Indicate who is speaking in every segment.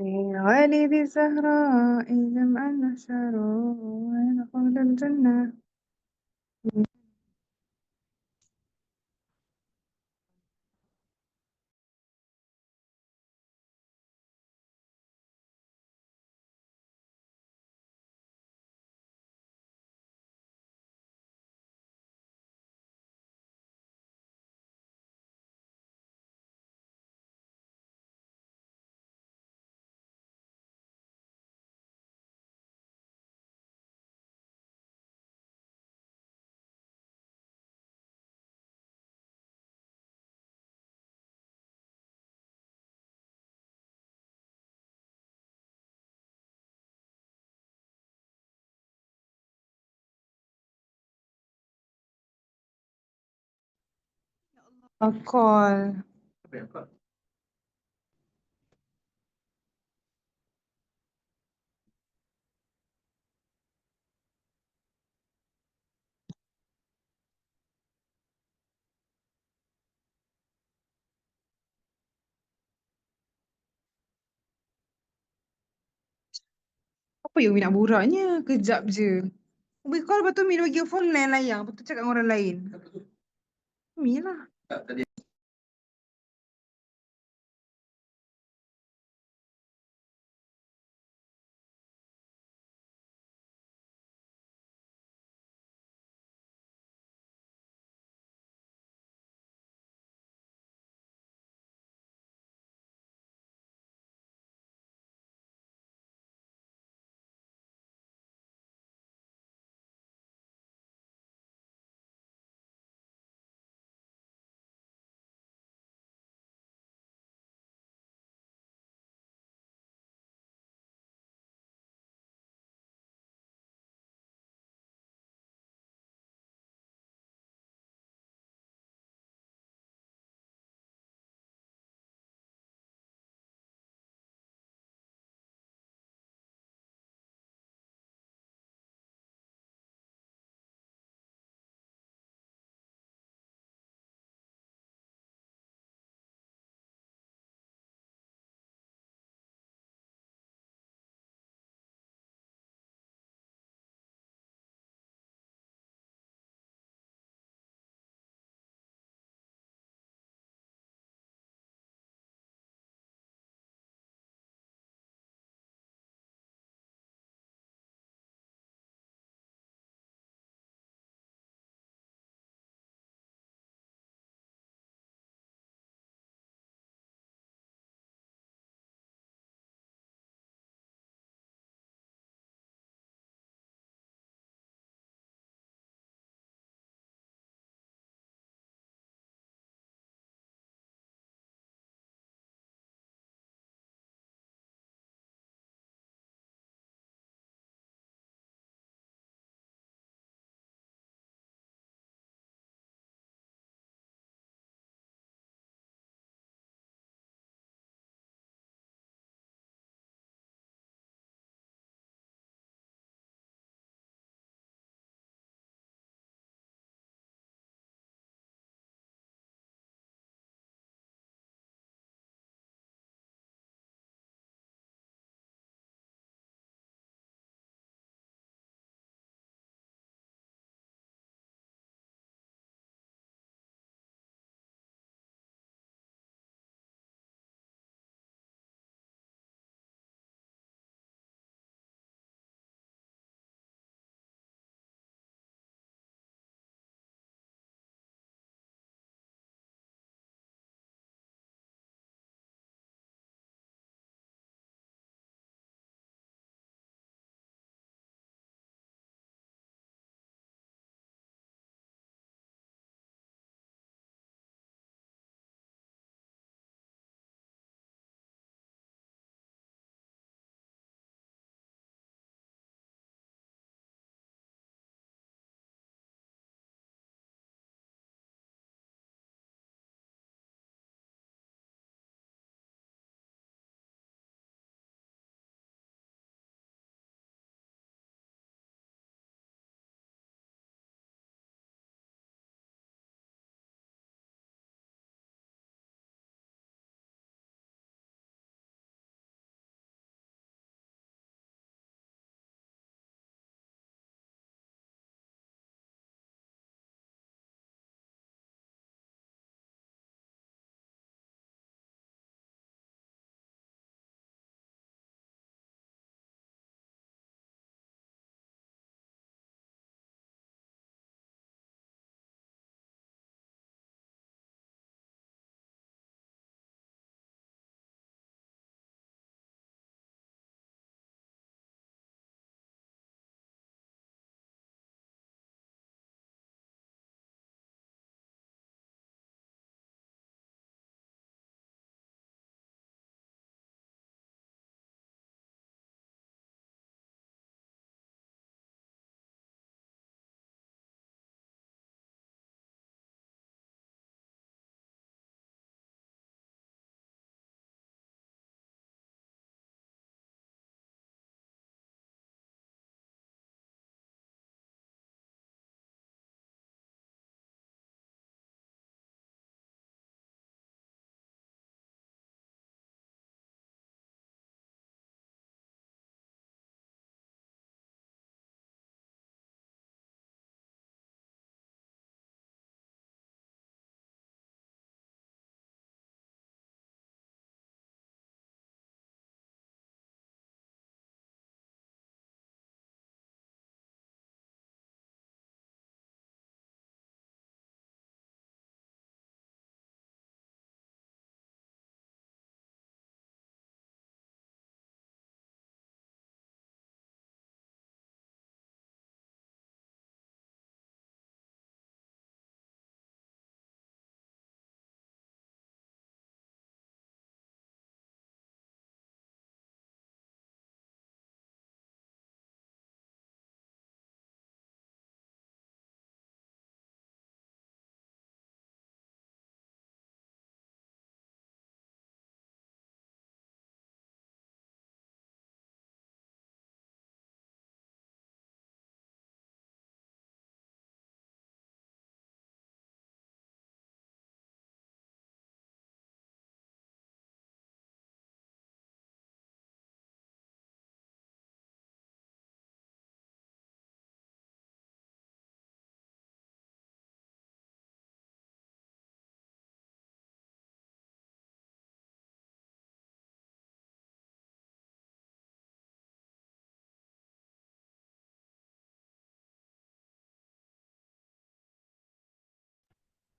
Speaker 1: في والد الزهراء جمع النشر ويدخل الجنة. Akal. Apa yang Umi nak boraknya? Kejap je. Umi call lepas tu Umi bagi phone lain layang. Lepas tu cakap dengan orang lain. Umi lah.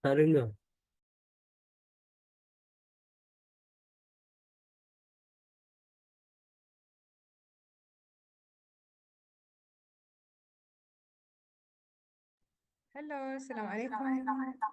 Speaker 2: Tak dengar.
Speaker 1: Halo, Assalamualaikum. Assalamualaikum.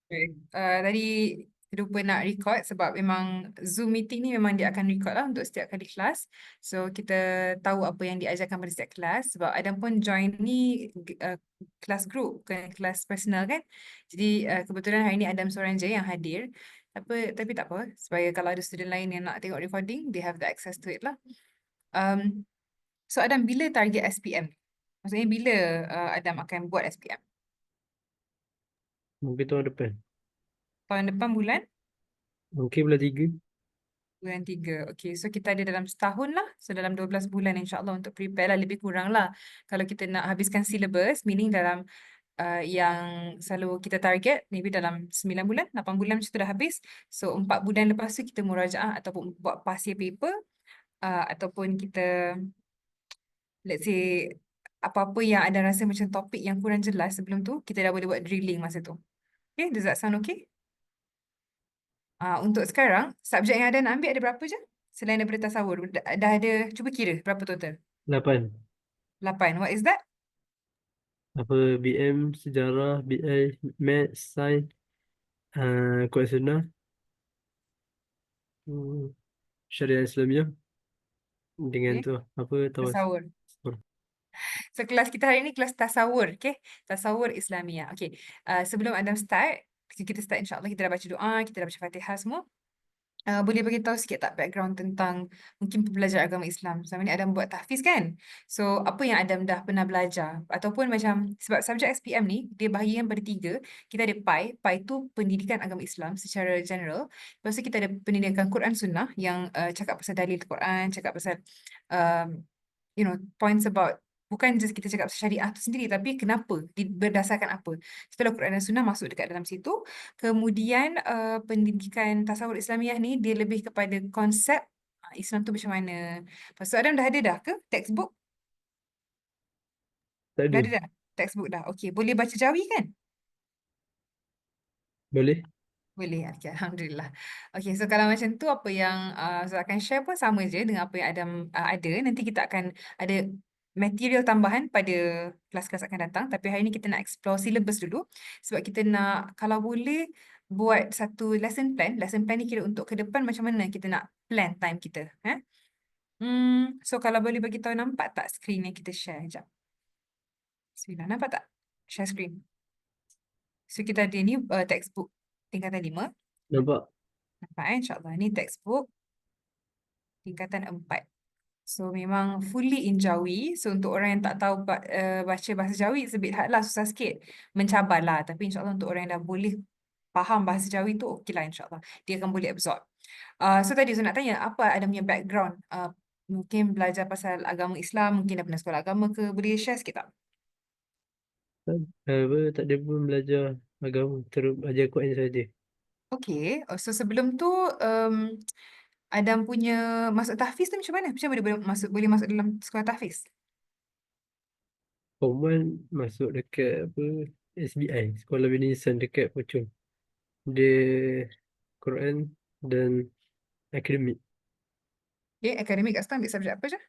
Speaker 1: Okay. Tadi lupa nak record sebab memang Zoom meeting ni memang dia akan record lah untuk setiap kali kelas. So kita tahu apa yang diajarkan pada setiap kelas sebab Adam pun join ni kelas group bukan kelas personal kan. Jadi kebetulan hari ni Adam seorang je yang hadir. Tapi tak apa supaya kalau ada student lain yang nak tengok recording they have the access to it lah. So Adam bila target SPM? Maksudnya bila Adam akan buat SPM?
Speaker 2: Mungkin tahun depan.
Speaker 1: Tahun depan bulan?
Speaker 2: Mungkin bulan 3.
Speaker 1: Bulan 3. Okay, so kita ada dalam setahun lah. So dalam 12 bulan insyaAllah untuk prepare lah lebih kurang lah. Kalau kita nak habiskan syllabus, meaning dalam yang selalu kita target, maybe dalam 9 bulan, 8 bulan macam tu dah habis. So 4 bulan lepas tu kita murajaah ataupun buat past year paper. Ataupun kita, let's say, apa-apa yang ada rasa macam topik yang kurang jelas sebelum tu, kita dah boleh buat drilling masa tu. Okay, does that sound okay? Untuk sekarang, subjek yang ada nak ambil ada berapa je? Selain daripada tasawur, dah ada, cuba kira berapa total?
Speaker 2: 8.
Speaker 1: 8. What is that?
Speaker 2: Apa BM, sejarah, BI, Maths, Sains, Quran Sunnah, hmm, Syariah Islamiah dengan
Speaker 1: Okay.
Speaker 2: tu apa tawas.
Speaker 1: Tasawur. So kelas kita hari ni kelas tasawur, okay? Tasawur Islamiah. Okay. Sebelum Adam start, kita start insyaAllah kita dah baca doa, kita dah baca Fatihah semua. Boleh bagi tahu sikit tak background tentang mungkin pembelajar agama Islam. Selama ni Adam buat tahfiz kan? So, apa yang Adam dah pernah belajar? Ataupun macam, sebab subjek SPM ni, dia bahagikan pada 3. Kita ada PAI. PAI tu pendidikan agama Islam secara general. Lepas tu kita ada pendidikan Quran Sunnah yang cakap pasal dalil Quran, cakap pasal um, points about bukan just kita cakap pasal syariah tu sendiri, tapi kenapa, berdasarkan apa. Setelah Quran dan Sunnah masuk dekat dalam situ. Kemudian pendidikan tasawuf Islamiah ni dia lebih kepada konsep Islam tu macam mana. Lepas tu Adam dah ada dah ke textbook?
Speaker 2: Tak
Speaker 1: Dah
Speaker 2: ada.
Speaker 1: ada dah? Textbook dah. Okey, boleh baca Jawi kan?
Speaker 2: Boleh?
Speaker 1: Boleh, okay, Alhamdulillah. Okay, so kalau macam tu apa yang Zul akan share pun sama je dengan apa yang Adam ada. Nanti kita akan ada material tambahan pada kelas-kelas akan datang. Tapi hari ni kita nak explore syllabus dulu. Sebab kita nak, kalau boleh, buat satu lesson plan. Lesson plan ni kira untuk ke depan macam mana kita nak plan time kita. So kalau boleh bagi tahu nampak tak screen yang kita share? Sekejap. Bismillah, nampak tak? Share screen. So kita ada ni textbook tingkatan 5.
Speaker 2: Nampak?
Speaker 1: Nampak InsyaAllah. Ni textbook tingkatan 4. So memang fully in Jawi. So untuk orang yang tak tahu baca bahasa Jawi, it's a bit hard lah, susah sikit. Mencabar lah. Tapi insyaAllah untuk orang yang dah boleh faham bahasa Jawi tu, okey lah insyaAllah. Dia akan boleh absorb. So tadi saya nak tanya, apa ada punya background? Mungkin belajar pasal agama Islam, mungkin dah pernah sekolah agama ke? Boleh share sikit tak?
Speaker 2: Tak ada pun belajar agama, terus belajar Quran saja.
Speaker 1: Okay. So sebelum tu, Adam punya masuk tahfiz tu macam mana? Macam mana boleh masuk dalam sekolah tahfiz?
Speaker 2: Form 1 masuk dekat apa SBI, Sekolah Bina Insan dekat Puchong. Dia Quran dan akademik.
Speaker 1: Okay, akademik kat situ ambil subjek apa je?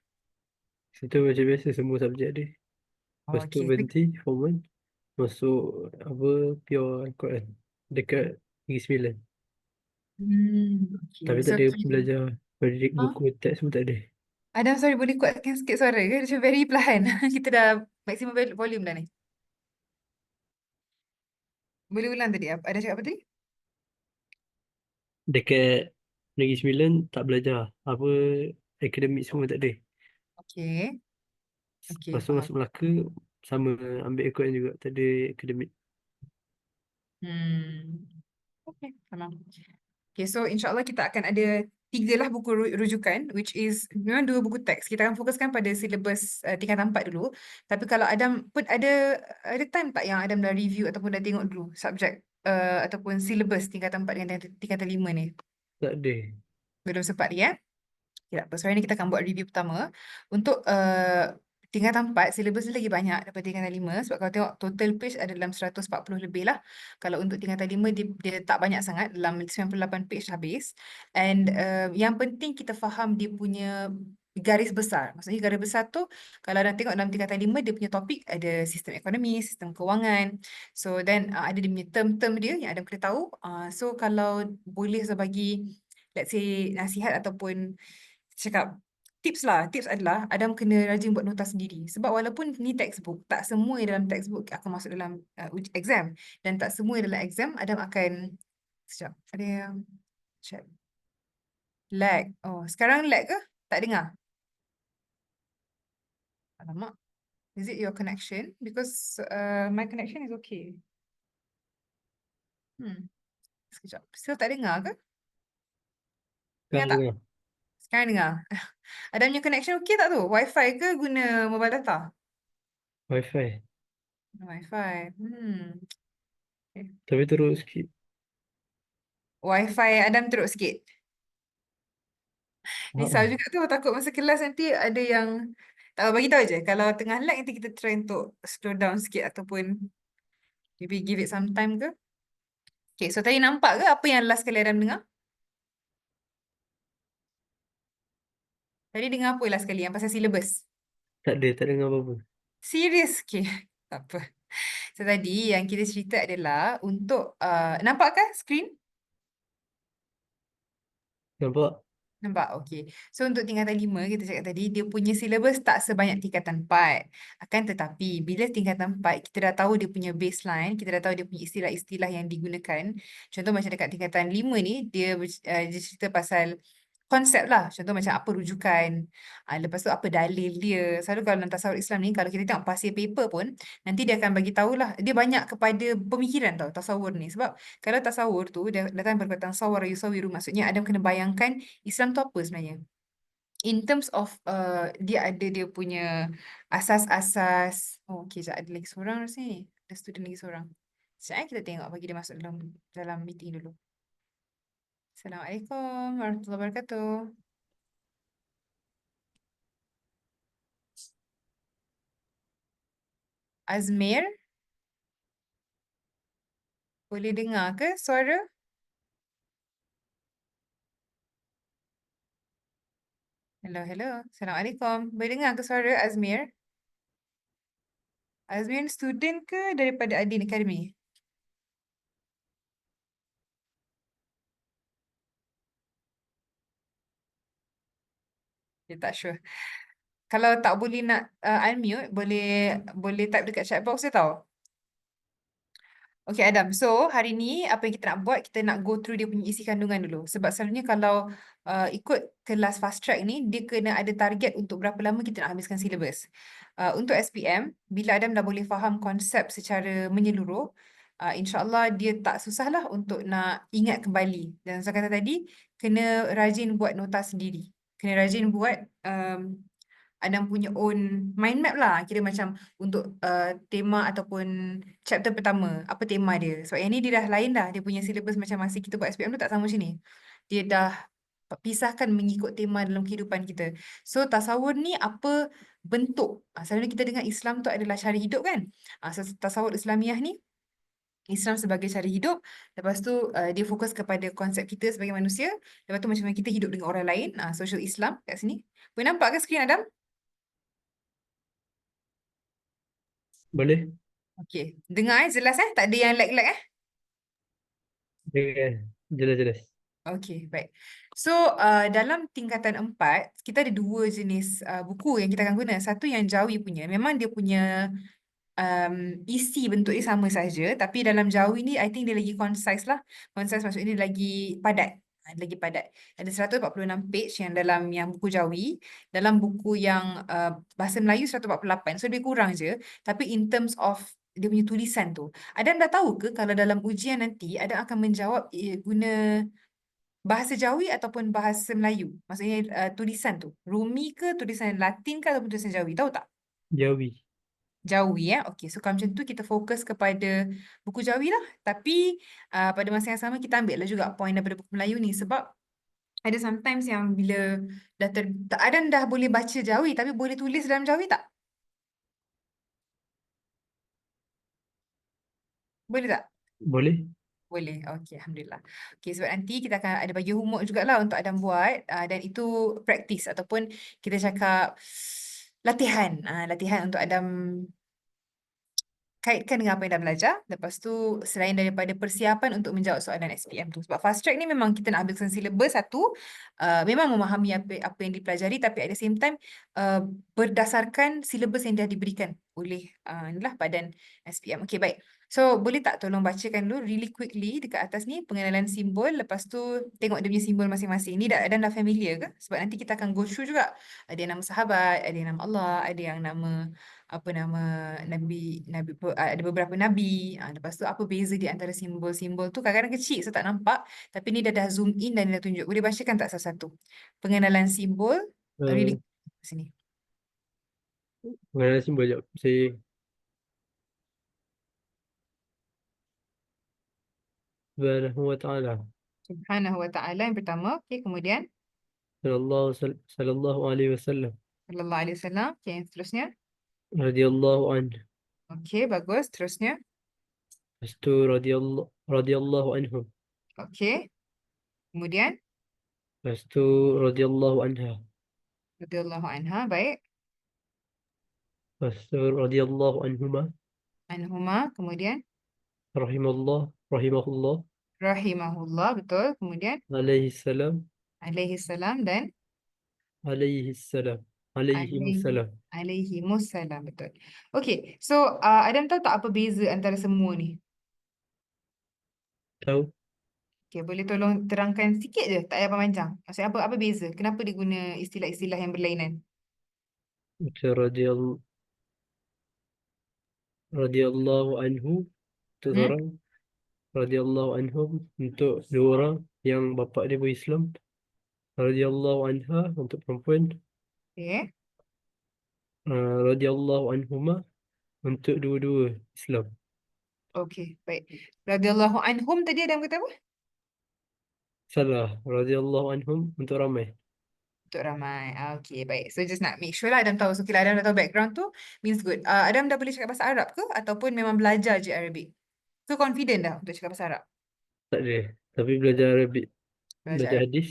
Speaker 2: Situ macam biasa semua subjek dia. Lepas tu
Speaker 1: Okay.
Speaker 2: berhenti Form 1 masuk apa pure Quran dekat Negeri Sembilan. Tapi
Speaker 1: Okay.
Speaker 2: tak
Speaker 1: So,
Speaker 2: ada belajar pendidik
Speaker 1: huh?
Speaker 2: buku teks pun tak ada.
Speaker 1: Adam, sorry, boleh kuatkan sikit suara ke? Macam very perlahan. Kita dah maksimum volume dah ni. Boleh ulang tadi? Ada cakap apa tadi?
Speaker 2: Dekat Negeri Sembilan tak belajar. Apa, akademik semua tak ada.
Speaker 1: Okey. Okey,
Speaker 2: Masuk
Speaker 1: faham.
Speaker 2: masuk Melaka, sama ambil Quran juga. Tak ada akademik.
Speaker 1: Hmm. Okey, faham. Okay, so insyaAllah kita akan ada tiga lah buku rujukan, which is memang dua buku teks. Kita akan fokuskan pada silibus tingkatan 4 dulu. Tapi kalau Adam pun ada time tak yang Adam dah review ataupun dah tengok dulu subjek ataupun silibus tingkatan 4 dengan tingkatan 5 ni?
Speaker 2: Tak ada.
Speaker 1: Belum sempat lagi, ya? Ya, so hari ni kita akan buat review pertama. Untuk tingkatan 4, silibus ni lagi banyak daripada tingkatan 5. Sebab kalau tengok total page ada dalam 140 lebih lah. Kalau untuk tingkatan 5, dia tak banyak sangat. Dalam 98 page habis. And yang penting kita faham dia punya garis besar. Maksudnya garis besar tu, kalau anda tengok dalam tingkatan 5, dia punya topik ada sistem ekonomi, sistem kewangan. So, then ada dia punya term-term dia yang ada kena tahu. So, kalau boleh saya bagi, let's say, nasihat ataupun cakap tips lah. Tips adalah Adam kena rajin buat nota sendiri. Sebab walaupun ni textbook, tak semua yang dalam textbook akan masuk dalam exam. Dan tak semua yang dalam exam Adam akan... Sekejap, ada yang chat. Lag. Oh, sekarang lag ke? Tak dengar? Alamak. Is it your connection? Because my connection is okay. Sekejap. Still tak dengar ke? Dengar
Speaker 2: Sekarang
Speaker 1: tak?
Speaker 2: dengar.
Speaker 1: Sekarang dengar. Adam punya connection okay tak tu? Wi-Fi ke guna mobile data?
Speaker 2: Wi-Fi.
Speaker 1: Wi-Fi. Okay.
Speaker 2: Tapi teruk sikit.
Speaker 1: Wi-Fi Adam teruk sikit. Risau
Speaker 2: Ha.
Speaker 1: juga tu, takut masa kelas nanti ada yang tak tahu, bagi tahu je. Kalau tengah lag nanti kita try untuk slow down sikit ataupun maybe give it some time ke. Okay, so tadi nampak ke apa yang last kali Adam dengar? Tadi dengar apa last kali yang pasal syllabus?
Speaker 2: Tak ada, tak dengar apa-apa.
Speaker 1: Serius? Okay, tak apa. So tadi yang kita cerita adalah untuk, nampak ke screen?
Speaker 2: Nampak?
Speaker 1: Nampak? Okey. So, untuk tingkatan 5, kita cakap tadi, dia punya silibus tak sebanyak tingkatan 4. Akan tetapi, bila tingkatan 4, kita dah tahu dia punya baseline, kita dah tahu dia punya istilah-istilah yang digunakan. Contoh macam dekat tingkatan 5 ni, dia cerita pasal konsep lah. Contoh macam apa rujukan, lepas tu apa dalil dia. Selalu kalau dalam tasawuf Islam ni, kalau kita tengok pasir paper pun, nanti dia akan bagi tahulah. Dia banyak kepada pemikiran tau, tasawur ni. Sebab kalau tasawur tu, dia datang perkataan sawara yusawiru, maksudnya Adam kena bayangkan Islam tu apa sebenarnya. In terms of dia ada dia punya asas-asas. Oh, okay, sekejap. Ada lagi seorang rasa ni. Ada student lagi seorang. Sekejap kita tengok bagi dia masuk dalam meeting dulu. Assalamualaikum warahmatullahi wabarakatuh. Azmir, boleh dengar ke suara? Hello, hello. Assalamualaikum. Boleh dengar ke suara Azmir? Azmir student ke daripada Adin Academy? Dia tak sure. Kalau tak boleh nak unmute, boleh type dekat chat box dia tau. Okay Adam, so hari ni apa yang kita nak buat, kita nak go through dia punya isi kandungan dulu. Sebab selalunya kalau ikut kelas fast track ni, dia kena ada target untuk berapa lama kita nak habiskan syllabus. Untuk SPM, bila Adam dah boleh faham konsep secara menyeluruh, insyaAllah dia tak susah lah untuk nak ingat kembali. Dan saya kata tadi, kena rajin buat nota sendiri. Kena rajin buat Adam punya own mind map lah. Kira macam untuk tema ataupun chapter pertama, apa tema dia. Sebab yang ni dia dah lain dah. Dia punya syllabus macam masa kita buat SPM tu tak sama macam ni. Dia dah pisahkan mengikut tema dalam kehidupan kita. So tasawur ni apa bentuk? Selalunya kita dengar Islam tu adalah cara hidup kan? So tasawur Islamiah ni, Islam sebagai cara hidup. Lepas tu dia fokus kepada konsep kita sebagai manusia. Lepas tu macam mana kita hidup dengan orang lain. Social Islam kat sini. Boleh nampak ke skrin Adam?
Speaker 2: Boleh?
Speaker 1: Okey. Dengar jelas tak ada yang lag-lag
Speaker 2: Okay. Jelas-jelas.
Speaker 1: Okey, baik. So, dalam tingkatan 4, kita ada dua jenis buku yang kita akan guna. Satu yang Jawi punya. Memang dia punya isi bentuk dia sama saja. Tapi dalam Jawi ni, I think dia lagi concise lah. Concise maksudnya dia lagi padat. lagi padat. Ada 146 page yang dalam yang buku Jawi, dalam buku yang bahasa Melayu 148. So lebih kurang je. Tapi in terms of dia punya tulisan tu. Adam dah tahu ke kalau dalam ujian nanti Adam akan menjawab guna bahasa Jawi ataupun bahasa Melayu? Maksudnya tulisan tu. Rumi ke, tulisan Latin ke ataupun tulisan Jawi? Tahu tak?
Speaker 2: Jawi.
Speaker 1: Jawi ya. Okey, so kalau macam tu kita fokus kepada buku Jawi lah. Tapi pada masa yang sama kita ambil lah juga poin daripada buku Melayu ni sebab ada sometimes yang bila Adam dah boleh baca Jawi tapi boleh tulis dalam Jawi tak? Boleh tak?
Speaker 2: Boleh?
Speaker 1: Boleh. Okey, alhamdulillah. Okey, sebab nanti kita akan ada bagi homework jugalah untuk Adam buat dan itu praktis ataupun kita cakap latihan. Latihan untuk Adam kaitkan dengan apa yang dah belajar. Lepas tu, selain daripada persiapan untuk menjawab soalan SPM tu. Sebab fast track ni memang kita nak habiskan silibus satu, memang memahami apa yang dipelajari, tapi at the same time, berdasarkan silibus yang dah diberikan oleh inilah badan SPM. Okay, baik. So, boleh tak tolong bacakan dulu really quickly dekat atas ni, pengenalan simbol. Lepas tu, tengok dia punya simbol masing-masing. Ni dah familiar ke? Sebab nanti kita akan go through juga. Ada yang nama sahabat, ada yang nama Allah, ada yang nama apa nama ada beberapa nabi. Lepas tu apa beza di antara simbol-simbol tu kadang-kadang kecil saya tak nampak tapi ni dah zoom in dan dah tunjuk. Boleh bacakan tak satu-satu? Pengenalan simbol really
Speaker 2: Uh,
Speaker 1: sini.
Speaker 2: Mengenai simbol jap. Saya Subhanahu wa ta'ala.
Speaker 1: Subhanahu wa ta'ala yang pertama. Okey, kemudian
Speaker 2: Sallallahu alaihi wasallam.
Speaker 1: sallallahu alaihi wasallam. Okey, yang seterusnya.
Speaker 2: Radiyallahu anhu.
Speaker 1: Okey, bagus. Terusnya.
Speaker 2: Lepas tu radiyallahu anhum.
Speaker 1: Okey. Kemudian
Speaker 2: Lepas tu radiyallahu anha.
Speaker 1: radhiyallahu anha. Baik.
Speaker 2: Lepas tu radiyallahu anhuma.
Speaker 1: Anhuma. Kemudian
Speaker 2: Rahimahullah.
Speaker 1: rahimahullah. Betul. Kemudian
Speaker 2: Alaihi salam.
Speaker 1: alaihi salam dan
Speaker 2: Alaihi salam. Alaihi
Speaker 1: alaihi
Speaker 2: musallam.
Speaker 1: alaihi musallam, betul. Okey, so Adam tahu tak apa beza antara semua ni?
Speaker 2: Tahu?
Speaker 1: Okey, boleh tolong terangkan sikit je, tak payah panjang. Maksudnya apa beza? Kenapa dia guna istilah-istilah yang berlainan?
Speaker 2: Macam radiyallahu anhu untuk
Speaker 1: Hmm?
Speaker 2: seorang. Radiyallahu anhum untuk dua orang yang bapa dia berislam. Radiyallahu anha untuk perempuan.
Speaker 1: Okey.
Speaker 2: Radiyallahu anhuma untuk dua-dua Islam.
Speaker 1: Okey, baik. Radhiyallahu anhum tadi Adam kata apa?
Speaker 2: Salah. Radiyallahu anhum untuk ramai.
Speaker 1: Untuk ramai. Okey, baik. So just nak make sure lah Adam tahu. So kalau Adam dah tahu background tu, means good. Adam dah boleh cakap bahasa Arab ke? Ataupun memang belajar je Arabic? So confident dah untuk cakap bahasa Arab?
Speaker 2: Tak ada. Tapi belajar Arabic.
Speaker 1: Belajar
Speaker 2: Belajar
Speaker 1: Arab.
Speaker 2: hadis.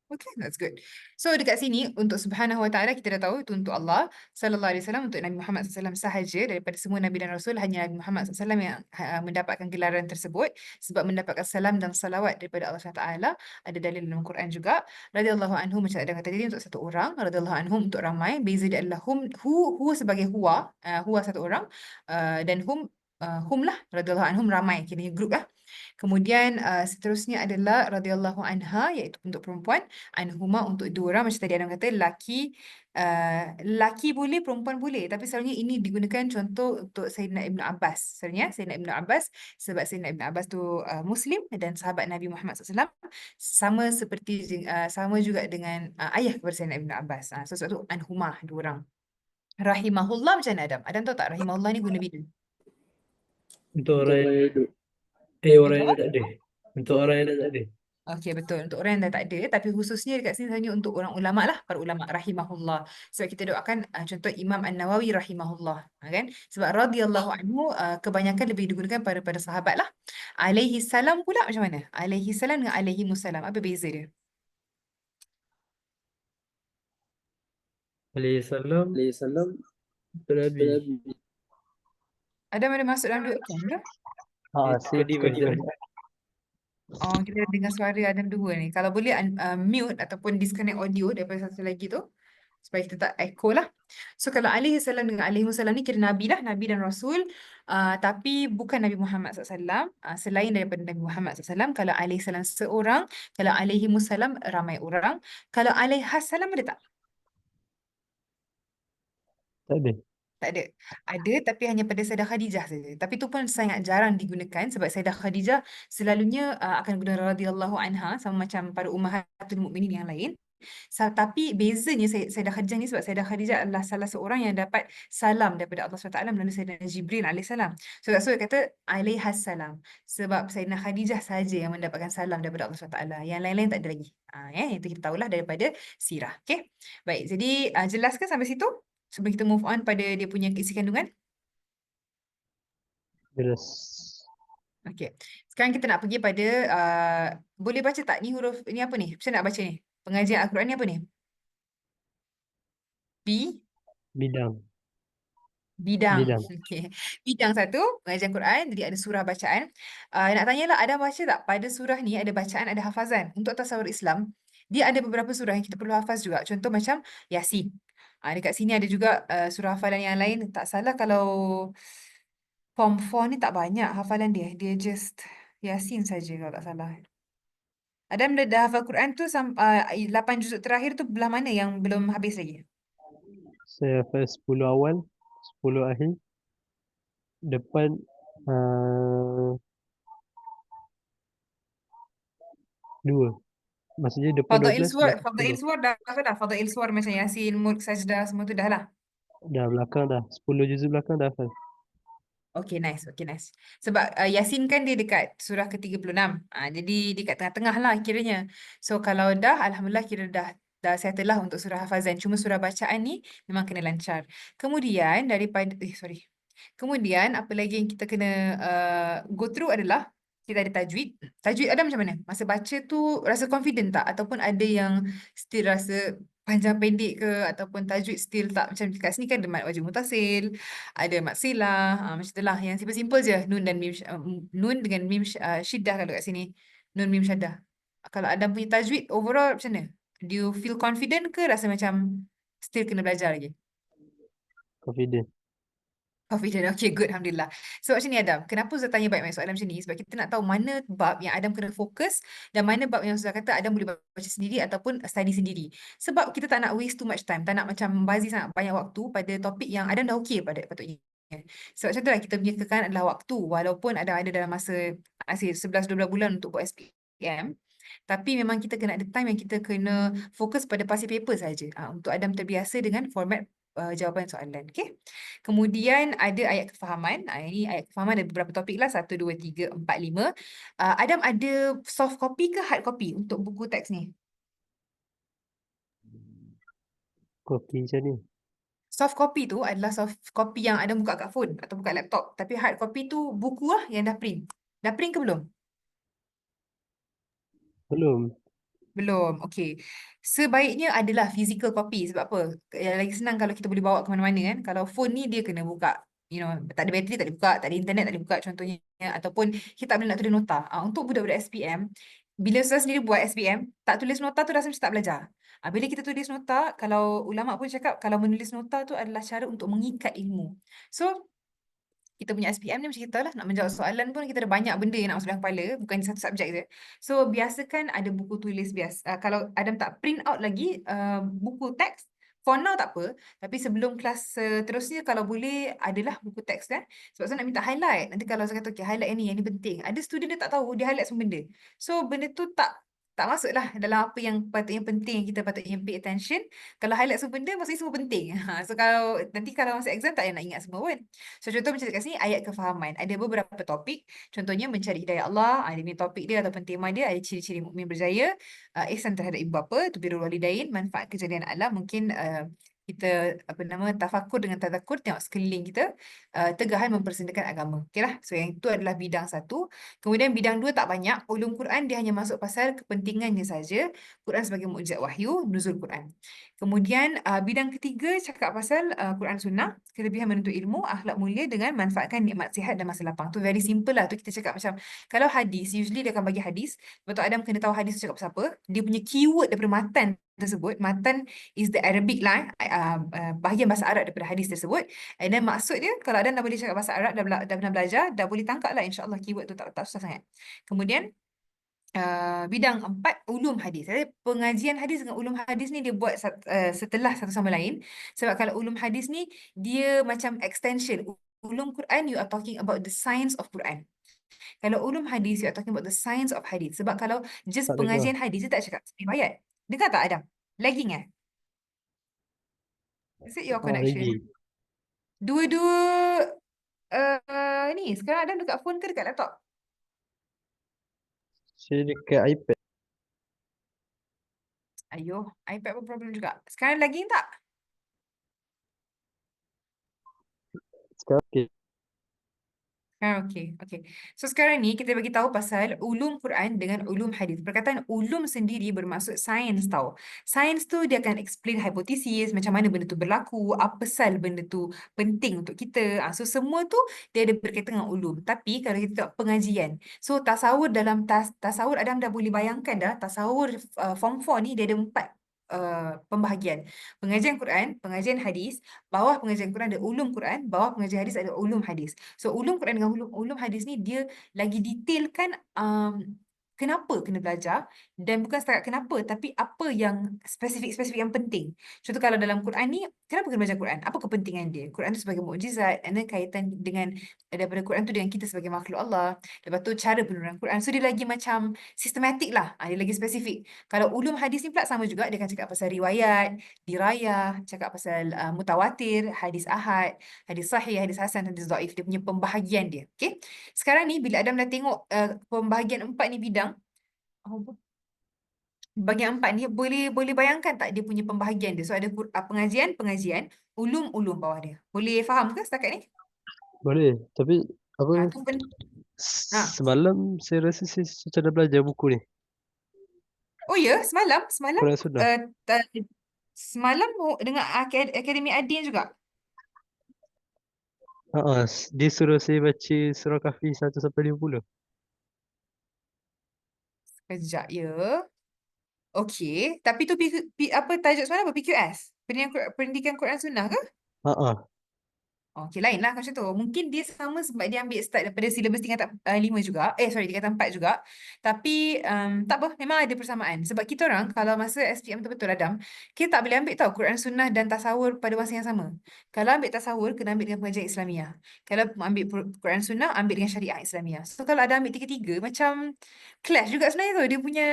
Speaker 1: Okay, that's good. So dekat sini untuk Subhanahu wa taala kita dah tahu itu untuk Allah, sallallahu alaihi wasallam, untuk Nabi Muhammad SAW sahaja daripada semua nabi dan rasul hanya Nabi Muhammad SAW yang mendapatkan gelaran tersebut sebab mendapatkan salam dan salawat daripada Allah SWT. Ada dalil dalam Quran juga. Radhiyallahu anhu macam ada kata tadi untuk satu orang, radhiyallahu anhum untuk ramai. Beza dia adalah huwa sebagai huwa satu orang, dan hum lah radhiyallahu anhum ramai, kira group lah. Kemudian seterusnya adalah radhiyallahu anha iaitu untuk perempuan, anhuma untuk dua orang macam tadi Adam kata laki boleh, perempuan boleh, tapi selalunya ini digunakan contoh untuk Sayyidina Ibn Abbas. Selalunya Sayyidina Ibn Abbas sebab Sayyidina Ibn Abbas tu Muslim dan sahabat Nabi Muhammad SAW, sama juga dengan ayah kepada Sayyidina Ibn Abbas. So sebab tu anhuma dua orang. Rahimahullah macam mana Adam? Adam tahu tak rahimahullah ni guna bila?
Speaker 2: Untuk orang yang orang yang dah tak ada. Untuk orang yang dah tak ada.
Speaker 1: Okey, betul. Untuk orang yang dah tak ada, tapi khususnya dekat sini hanya untuk orang ulama lah, para ulama rahimahullah. Sebab kita doakan contoh Imam An-Nawawi rahimahullah, kan? Sebab radhiyallahu anhu kebanyakan lebih digunakan pada sahabat lah. Alaihi salam pula macam mana? Alaihi salam dengan alaihi musallam, apa beza dia?
Speaker 2: Alaihi salam untuk Nabi.
Speaker 1: Ada masuk dalam dua account ke?
Speaker 2: Tadi macam
Speaker 1: Oh, kita dengar suara Adam dua ni. Kalau boleh mute ataupun disconnect audio daripada satu lagi tu supaya kita tak echo lah. So kalau alaihi salam dengan alaihi wasallam ni kira nabi lah, nabi dan rasul, tapi bukan Nabi Muhammad SAW, selain daripada Nabi Muhammad SAW. Kalau alaihi salam seorang, kalau alaihi wasallam ramai orang, kalau alaiha salam ada tak?
Speaker 2: Tak ada.
Speaker 1: Tak ada. Ada tapi hanya pada Sayyidah Khadijah saja. Tapi itu pun sangat jarang digunakan sebab Sayyidah Khadijah selalunya akan guna radhiyallahu anha sama macam para ummahatul mukminin yang lain. Tapi bezanya Sayyidah Khadijah ni sebab Sayyidah Khadijah adalah salah seorang yang dapat salam daripada Allah SWT melalui Sayyidina Jibril alaihissalam. So that's why dia kata alaihas salam. Sebab Sayyidina Khadijah saja yang mendapatkan salam daripada Allah SWT. Yang lain-lain tak ada lagi. Itu kita tahulah daripada sirah. Okay? Baik, jadi jelas ke sampai situ? Sebelum kita move on pada dia punya isi kandungan.
Speaker 2: Jelas.
Speaker 1: Okay. Sekarang kita nak pergi pada boleh baca tak ni huruf ni apa ni? Macam nak baca ni? Pengajian Al-Quran ni apa ni? B
Speaker 2: Bidang.
Speaker 1: bidang.
Speaker 2: Bidang.
Speaker 1: Okay. Bidang satu pengajian Quran. Jadi ada surah bacaan. Nak tanyalah ada baca tak pada surah ni ada bacaan ada hafazan. Untuk tasawur Islam dia ada beberapa surah yang kita perlu hafaz juga. Contoh macam Yasin. Dekat sini ada juga surah hafalan yang lain. Tak salah kalau Form 4 ni tak banyak hafalan dia. Dia just Yasin saja kalau tak salah. Adam dah hafal Quran tu 8 juzuk terakhir tu belah mana yang belum habis lagi?
Speaker 2: Saya hafal 10 awal, 10 akhir. Depan uh, 2. Maksudnya depan 12, belakang
Speaker 1: Fadail
Speaker 2: 10.
Speaker 1: Suwar dah hafal dah. Fadail Suwar macam Yasin, Mulk, Sajdah semua tu dah lah.
Speaker 2: Dah belakang dah. 10 juzuk belakang dah hafal.
Speaker 1: Okay, nice. Okay, nice. Sebab Yasin kan dia dekat surah ke-36. Jadi dekat tengah-tengah lah kiranya. So kalau dah, Alhamdulillah kira dah settle lah untuk surah hafazan. Cuma surah bacaan ni memang kena lancar. Kemudian sorry. Kemudian apa lagi yang kita kena go through adalah kita ada tajwid. Tajwid ada macam mana? Masa baca tu rasa confident tak? Ataupun ada yang still rasa panjang pendek ke? Ataupun tajwid still tak? Macam kat sini kan ada mad wajib mutasil, ada mat silah, macam itulah yang simple-simple je. Nun dan mim, nun dengan mim syiddah kalau kat sini. Nun mim syaddah. Kalau Adam punya tajwid overall macam mana? Do you feel confident ke rasa macam still kena belajar lagi?
Speaker 2: Confident.
Speaker 1: Confident. Okay, good. Alhamdulillah. So macam ni Adam, kenapa Ustaz tanya banyak soalan macam ni? Sebab kita nak tahu mana bab yang Adam kena fokus dan mana bab yang Ustaz kata Adam boleh baca sendiri ataupun study sendiri. Sebab kita tak nak waste too much time. Tak nak macam membazir sangat banyak waktu pada topik yang Adam dah okay pada patutnya. Sebab macam tu lah kita punya kekalan adalah waktu. Walaupun ada dalam masa 11-12 bulan untuk buat SPM. Tapi memang kita kena ada time yang kita kena fokus pada past paper saja. Untuk Adam terbiasa dengan format jawapan soalan. Okay. Kemudian ada ayat kefahaman. Ini ayat kefahaman ada beberapa topik lah. 1, 2, 3, 4, 5. Adam ada soft copy ke hard copy untuk buku teks ni?
Speaker 2: Kopi macam ni.
Speaker 1: Soft copy tu adalah soft copy yang Adam buka kat phone atau buka laptop. Tapi hard copy tu buku lah yang dah print. Dah print ke belum?
Speaker 2: Belum.
Speaker 1: Belum. Okey. Sebaiknya adalah physical copy. Sebab apa? Yang lagi senang kalau kita boleh bawa ke mana-mana kan. Kalau phone ni dia kena buka. Tak ada bateri tak boleh buka, tak ada internet tak boleh buka contohnya. Ataupun kita tak boleh nak tulis nota. Untuk budak-budak SPM, bila saya sendiri buat SPM, tak tulis nota tu rasa macam tak belajar. Bila kita tulis nota, kalau ulama pun cakap, kalau menulis nota tu adalah cara untuk mengikat ilmu. So, kita punya SPM ni macam kita lah, nak menjawab soalan pun kita ada banyak benda yang nak masuk dalam kepala, bukan satu subjek je. So, biasakan ada buku tulis biasa. Kalau Adam tak print out lagi buku teks, for now tak apa. Tapi sebelum kelas seterusnya, kalau boleh, adalah buku teks kan. Sebab saya nak minta highlight. Nanti kalau saya kata, okay, highlight yang ni penting. Ada student dia tak tahu, dia highlight semua benda. So, benda tu tak masuk lah dalam apa yang patutnya penting, yang kita patutnya pay attention. Kalau highlight semua benda, maksudnya semua penting. So, nanti kalau masa exam, tak payah nak ingat semua pun. So contoh macam dekat sini ayat kefahaman. Ada beberapa topik. Contohnya mencari hidayah Allah. Ada ni topik dia ataupun tema dia. Ada ciri-ciri mukmin berjaya. Ihsan terhadap ibu bapa. Tu birrul walidain. Manfaat kejadian alam. Mungkin kita tafakur dengan tadakur. Tengok sekeliling kita. Tegahan mempersendakan agama. Okay lah. So yang itu adalah bidang 1. Kemudian bidang 2 tak banyak. Ulum Quran dia hanya masuk pasal kepentingannya saja. Quran sebagai mukjizat wahyu. Nuzul Quran. Kemudian bidang ketiga cakap pasal Quran Sunnah, kelebihan menuntut ilmu, akhlak mulia dengan manfaatkan nikmat sihat dan masa lapang. Tu very simple lah. Tu kita cakap macam, kalau hadis, usually dia akan bagi hadis. Betul Adam kena tahu hadis tu cakap pasal apa. Dia punya keyword daripada matan tersebut. Matan is the Arabic lah, bahagian bahasa Arab daripada hadis tersebut. And then maksud dia, kalau Adam dah boleh cakap bahasa Arab, dah pernah belajar, dah boleh tangkap lah insyaAllah keyword tu tak susah sangat. Kemudian bidang 4, ulum hadis. Jadi pengajian hadis dengan ulum hadis ni dia buat setelah satu sama lain. Sebab kalau ulum hadis ni dia macam extension. Ulum Quran, you are talking about the science of Quran. Kalau ulum hadis, you are talking about the science of hadis. Sebab kalau just
Speaker 2: Tak dengar.
Speaker 1: pengajian hadis, dia tak cakap riwayat. Dengar tak Adam? Lagging eh? Is it your
Speaker 2: Lagi.
Speaker 1: connection? Dua-dua ni sekarang Adam dekat phone ke dekat laptop?
Speaker 2: Saya dekat iPad.
Speaker 1: Ayuh, iPad pun problem juga. Sekarang lagging tak?
Speaker 2: Sekarang okey.
Speaker 1: Okey, okey. So sekarang ni kita bagi tahu pasal ulum Quran dengan ulum hadis. Perkataan ulum sendiri bermaksud sains tau. Sains tu dia akan explain hipotesis, macam mana benda tu berlaku, apa pasal benda tu penting untuk kita. So semua tu dia ada berkaitan dengan ulum. Tapi kalau kita tengok pengajian, so tasawur dalam tasawur Adam dah boleh bayangkan dah, tasawur form 4 ni dia ada 4 pembahagian. Pengajian Quran, pengajian hadis, bawah pengajian Quran ada ulum Quran, bawah pengajian hadis ada ulum hadis. So ulum Quran dengan ulum hadis ni dia lagi detailkan kenapa kena belajar, dan bukan setakat kenapa tapi apa yang spesifik-spesifik yang penting. Contoh kalau dalam Quran ni, kenapa kena belajar Quran? Apa kepentingan dia? Quran tu sebagai mukjizat, and then kaitan dengan daripada Quran tu dengan kita sebagai makhluk Allah. Lepas tu cara penurunan Quran. So dia lagi macam sistematik lah. Dia lagi spesifik. Kalau ulum hadis ni pula sama juga, dia akan cakap pasal riwayat, dirayah, cakap pasal mutawatir, hadis ahad, hadis sahih, hadis hasan, hadis dhaif, dia punya pembahagian dia. Okey. Sekarang ni bila Adam dah tengok pembahagian 4 ni bidang, bahagian 4 ni boleh boleh bayangkan tak dia punya pembahagian dia. So ada pengajian, ulum bawah dia. Boleh faham ke setakat ni?
Speaker 2: Boleh. Tapi apa
Speaker 1: Tu ha.
Speaker 2: semalam saya rasa saya macam dah belajar buku ni.
Speaker 1: Oh ya, semalam
Speaker 2: Quran Sunnah.
Speaker 1: semalam dengan Akademi Adin juga.
Speaker 2: Dia suruh saya baca surah Kahfi 1 sampai 50.
Speaker 1: Kejap ya. Okey, tapi tu apa tajuk semalam apa PQS? Pendidikan Quran Sunnah ke?
Speaker 2: Ha.
Speaker 1: Okey, lain lah macam tu. Mungkin dia sama sebab dia ambil start daripada silibus tingkatan 5 juga. Sorry, tingkatan 4 juga. Tapi tak apa, memang ada persamaan. Sebab kita orang kalau masa SPM betul-betul Adam, kita tak boleh ambil tau Quran Sunnah dan tasawur pada masa yang sama. Kalau ambil tasawur, kena ambil dengan pengajian Islamiah. Kalau ambil Quran Sunnah, ambil dengan syariah Islamiah. So kalau ada ambil tiga-tiga, macam clash juga sebenarnya tu. Dia punya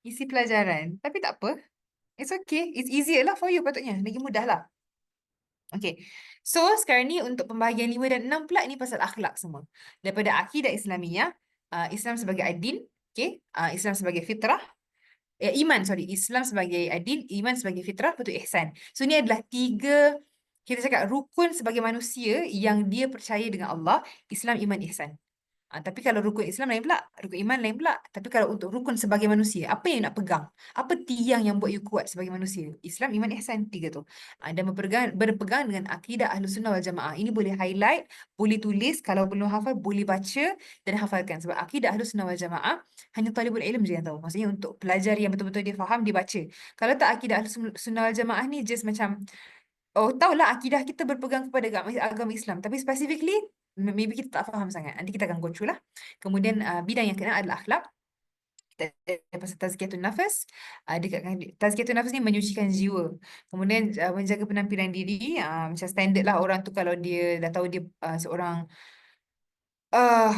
Speaker 1: isi pelajaran. Tapi tak apa. It's okay. It's easier lah for you patutnya. Lagi mudah lah. Okay. So, sekarang ni untuk pembahagian 5 dan 6 pula ni pasal akhlak semua. Daripada akidah Islamiyah, Islam sebagai adin, okay? Islam sebagai fitrah, Islam sebagai adil, iman sebagai fitrah, lepas tu ihsan. So ni adalah 3, kita cakap rukun sebagai manusia yang dia percaya dengan Allah, Islam, iman, ihsan. Tapi kalau rukun Islam lain pula, rukun iman lain pula. Tapi kalau untuk rukun sebagai manusia, apa yang nak pegang? Apa tiang yang buat you kuat sebagai manusia? Islam, iman, ihsan, 3 tu. Dan berpegang dengan akidah Ahlus Sunnah wal Jamaah. Ini boleh highlight, boleh tulis, kalau belum hafal, boleh baca dan hafalkan. Sebab akidah Ahlus Sunnah wal Jamaah, hanya talibul ilm je yang tahu. Maksudnya untuk pelajar yang betul-betul dia faham, dia baca. Kalau tak akidah Ahlus Sunnah wal Jamaah ni just macam, oh, tahulah akidah kita berpegang kepada agama Islam. Tapi specifically, maybe kita tak faham sangat. Nanti kita akan go through lah. Kemudian bidang yang kena adalah akhlak. Kita ada pasal tazkiyatun nafas. Tazkiyatun nafas ni menyucikan jiwa. Kemudian menjaga penampilan diri. Macam standard lah orang tu kalau dia dah tahu dia seorang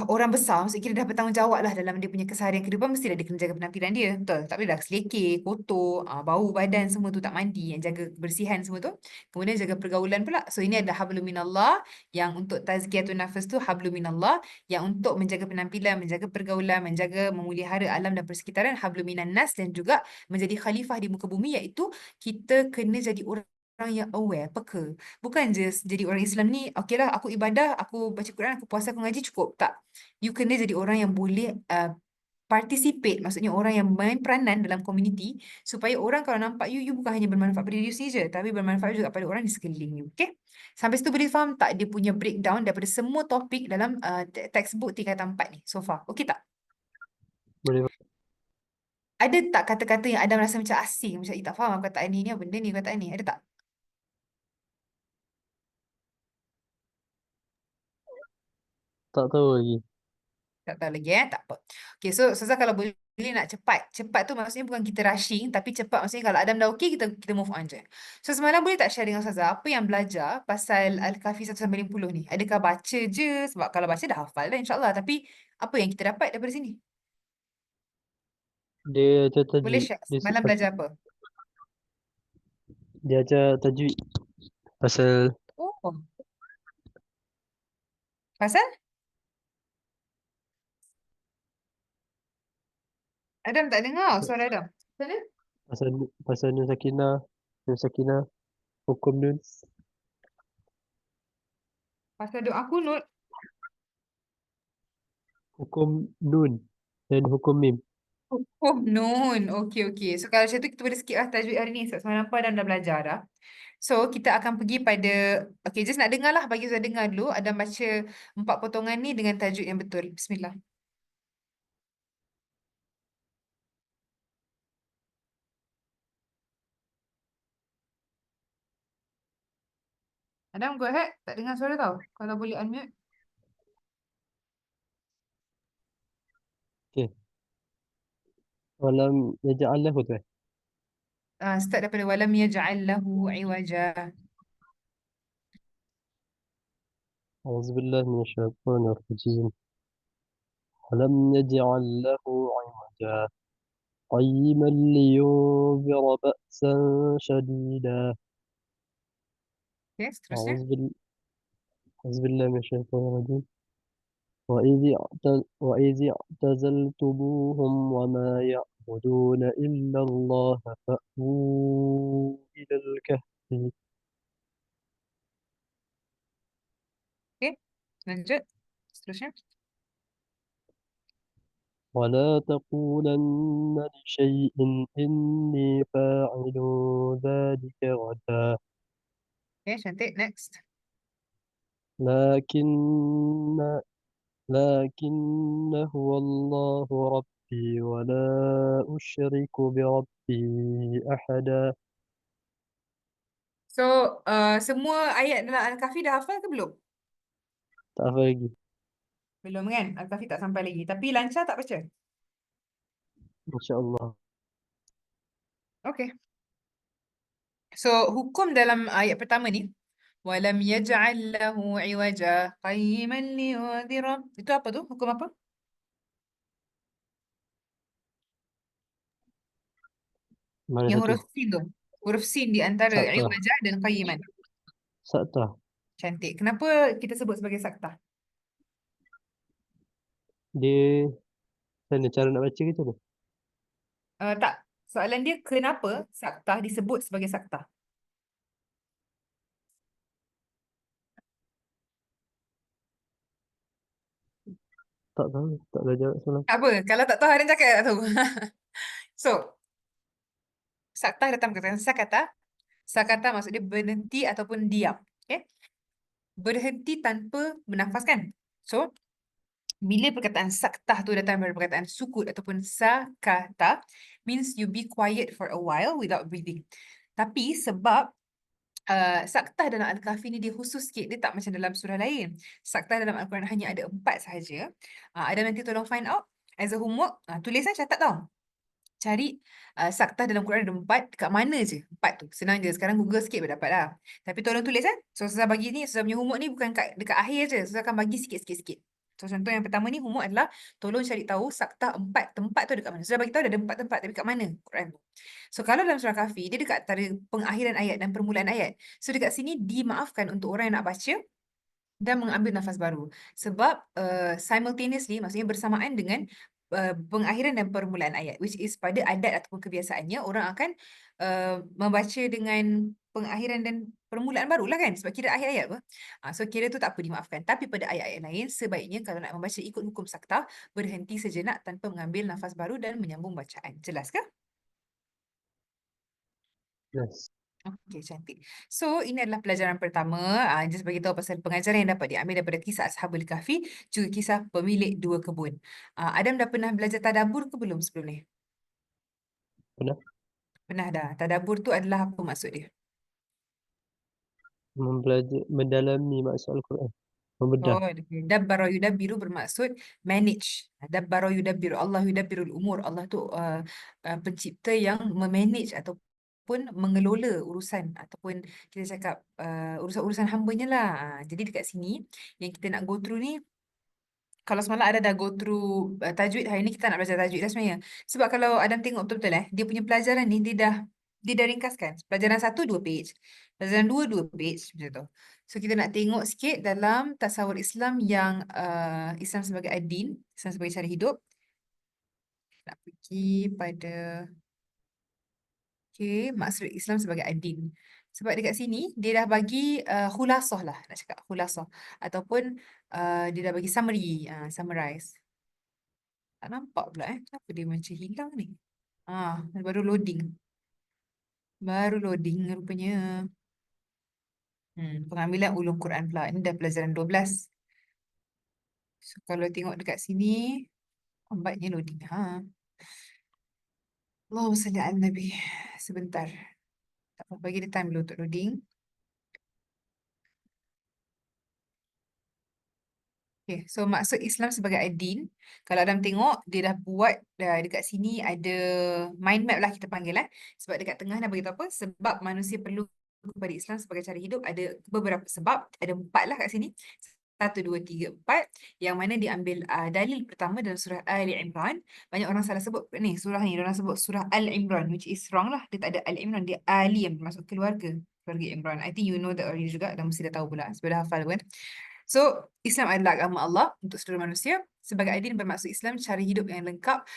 Speaker 1: orang besar, maksudnya kira dah bertanggungjawab lah dalam dia punya keseharian kehidupan, mesti dia kena jaga penampilan dia, betul? Tak boleh dah selekeh, kotor, bau badan semua tu tak mandi, yang jaga kebersihan semua tu. Kemudian jaga pergaulan pula. So ini adalah hablum minallah, yang untuk tazkiyatun nafas tu hablum minallah, yang untuk menjaga penampilan, menjaga pergaulan, menjaga memelihara alam dan persekitaran hablum minan nas, dan juga menjadi khalifah di muka bumi, iaitu kita kena jadi orang yang aware, peka. Bukan just jadi orang Islam ni, okey lah aku ibadah, aku baca Quran, aku puasa, aku ngaji, cukup. Tak. You kena jadi orang yang boleh participate, maksudnya orang yang main peranan dalam komuniti, supaya orang kalau nampak you, you bukan hanya bermanfaat pada diri sendiri je, tapi bermanfaat juga pada orang di sekeliling you. Okay? Sampai situ boleh faham tak dia punya breakdown daripada semua topik dalam textbook tingkatan 4 ni so far? Okay tak?
Speaker 2: Boleh.
Speaker 1: Ada tak kata-kata yang Adam rasa macam asing, macam tak faham aku kataan ni apa benda ni kataan ni, ada tak?
Speaker 2: Tak tahu lagi.
Speaker 1: Tak tahu lagi tak apa. Okay, so Ustazah kalau boleh nak cepat. Cepat tu maksudnya bukan kita rushing, tapi cepat maksudnya kalau Adam dah okey, kita move on je. So semalam boleh tak share dengan Ustazah apa yang belajar pasal Al-Kahfi 1 sampai 50 ni? Adakah baca je? Sebab kalau baca dah hafal dah insyaAllah. Tapi apa yang kita dapat daripada sini?
Speaker 2: Dia ajar
Speaker 1: Boleh
Speaker 2: tajwid.
Speaker 1: share semalam belajar apa?
Speaker 2: Dia ajar tajwid. Pasal
Speaker 1: Oh, pasal? Adam tak dengar suara Adam. Pasal dia?
Speaker 2: pasal pasal Nun Sakinah, hukum Nun,
Speaker 1: Pasal doa kunut.
Speaker 2: hukum Nun dan hukum Mim.
Speaker 1: Oh, nun. Okey, okey. So, kalau macam tu, kita boleh skip lah tajwid hari ni. Sebab semalam pun Adam dah belajar dah. So, kita akan pergi pada... Okay, just nak dengar lah. Bagi saya dengar dulu. Adam baca 4 potongan ni dengan tajwid yang betul. Bismillah. Adam, go ahead. Tak dengar suara tau. Kalau boleh unmute.
Speaker 2: Okey. Walam yaj'al lahu tu.
Speaker 1: Start daripada walam yaj'al lahu iwaja.
Speaker 2: أعوذ بالله من الشيطان الرجيم. ولم يجعل له عوجا قيما لينذر بأسا شديدا.
Speaker 1: Okay, seterusnya.
Speaker 2: أعوذ بال... أعوذ بالله من الشيطان الرجيم. وإذ اعتزلتموهم وما يعبدون إلا الله فأووا إلى الكهف
Speaker 1: Okay, lanjut. Seterusnya.
Speaker 2: ولا تقولن لشيء إني فاعل ذلك غدا
Speaker 1: Okay, cantik. Next.
Speaker 2: لكن هو الله ربي ولا أشرك بربي أحدا.
Speaker 1: So, semua ayat dalam Al-Kahfi dah hafal ke belum?
Speaker 2: Tak apa lagi.
Speaker 1: Belum kan? Al-Kahfi tak sampai lagi. Tapi lancar tak baca?
Speaker 2: InsyaAllah.
Speaker 1: Okay. So, hukum dalam ayat pertama ni, walam yaj'al lahu iwaja qayyiman liyudhira. Itu apa tu? Hukum apa?
Speaker 2: Mana
Speaker 1: Yang
Speaker 2: satu?
Speaker 1: huruf sin tu. Huruf sin di antara
Speaker 2: Saktah.
Speaker 1: iwaja dan qayyiman.
Speaker 2: Saktah.
Speaker 1: Cantik. Kenapa kita sebut sebagai saktah?
Speaker 2: Dia sana cara nak baca ke macam mana?
Speaker 1: Tak. Soalan dia, kenapa saktah disebut sebagai saktah?
Speaker 2: Tak tahu. Tak belajar semalam.
Speaker 1: Tak apa. Kalau tak tahu, ada cakap tak tahu. So, saktah datang perkataan sakata. Sakata maksudnya berhenti ataupun diam. Okay? Berhenti tanpa bernafaskan. So, bila perkataan saktah tu datang dari perkataan sukut ataupun sakata, means you be quiet for a while without breathing. Tapi sebab saktah dalam Al-Kahfi ni dia khusus sikit, dia tak macam dalam surah lain. Saktah dalam Al-Quran hanya ada 4 sahaja. Ada nanti tolong find out as a homework, tulisan catat tau. Cari saktah dalam Quran ada 4, dekat mana je 4 tu. Senang je, sekarang Google sikit pun dapat lah. Tapi tolong tulis kan. So Ustazah bagi ni, Ustazah punya homework ni bukan dekat akhir je. Ustazah akan bagi sikit-sikit. So contoh yang pertama ni homework adalah tolong cari tahu saktah 4 tempat tu dekat mana. Ustazah bagi tahu ada 4 tempat, tapi kat mana Quran tu. So kalau dalam surah Kahfi, dia dekat antara pengakhiran ayat dan permulaan ayat. So dekat sini dimaafkan untuk orang yang nak baca dan mengambil nafas baru. Sebab simultaneously, maksudnya bersamaan dengan pengakhiran dan permulaan ayat, which is pada adat ataupun kebiasaannya, orang akan membaca dengan pengakhiran dan permulaan baru lah kan, sebab kira ayat-ayat apa. So kira tu tak apa, dimaafkan. Tapi pada ayat-ayat lain, sebaiknya kalau nak membaca ikut hukum saktah, berhenti sejenak tanpa mengambil nafas baru dan menyambung bacaan. Jelas ke?
Speaker 2: Yes.
Speaker 1: Okey, cantik. So, ini adalah pelajaran pertama. Just bagi tahu pasal pengajaran yang dapat diambil daripada kisah Ashabul Kahfi, juga kisah pemilik 2 kebun. Adam dah pernah belajar tadabbur ke belum sebelum ni?
Speaker 2: Pernah
Speaker 1: Pernah dah. Tadabbur tu adalah apa maksud dia?
Speaker 2: mempelajari, mendalami maksud Al-Quran. Membedah.
Speaker 1: Oh, dabbara yudabbiru bermaksud manage. Dabbara yudabbiru. Allah yudabbirul umur. Allah tu pencipta yang memanage ataupun mengelola urusan ataupun kita cakap urusan-urusan hambanya lah. Jadi dekat sini yang kita nak go through ni, kalau semalam ada dah go through tajwid, hari ni kita nak belajar tajwid dah sebenarnya. Sebab kalau Adam tengok betul-betul dia punya pelajaran ni dia dah ringkaskan. Pelajaran 1 2 page. Pelajaran 2 2 page macam tu. So kita nak tengok sikit dalam tasawur Islam yang Islam sebagai ad-din, Islam sebagai cara hidup. Nak pergi pada maksud Islam sebagai ad-din. Sebab dekat sini dia dah bagi khulasah lah, nak cakap khulasah ataupun dia dah bagi summary, summarize. Tak nampak pula kenapa dia macam hilang ni. Baru loading. Baru loading rupanya. Pengambilan ulum Quran pula. Ini dah pelajaran 12. So, kalau tengok dekat sini, lambatnya loading. Allahumma salli ala Nabi. Sebentar. Tak apa, bagi dia time dulu untuk loading. Okay, so maksud Islam sebagai ad-din, kalau Adam tengok, dia dah buat dekat sini ada mind map lah kita panggil Sebab dekat tengah dah beritahu apa? Sebab manusia perlu kepada Islam sebagai cara hidup. Ada beberapa sebab, ada 4 lah kat sini. 1, 2, 3, 4. Yang mana diambil dalil pertama dalam surah Ali Imran. Banyak orang salah sebut ni, surah ni. Orang sebut surah Al-Imran, which is wrong lah. Dia tak ada Al-Imran, dia Ali yang bermaksud keluarga. Keluarga Imran. I think you know that already juga, dan mesti dah tahu pula. Sebab dah hafal kan. So, Islam adalah agama Allah untuk seluruh manusia. Sebagai ad-din bermaksud Islam cara hidup yang lengkap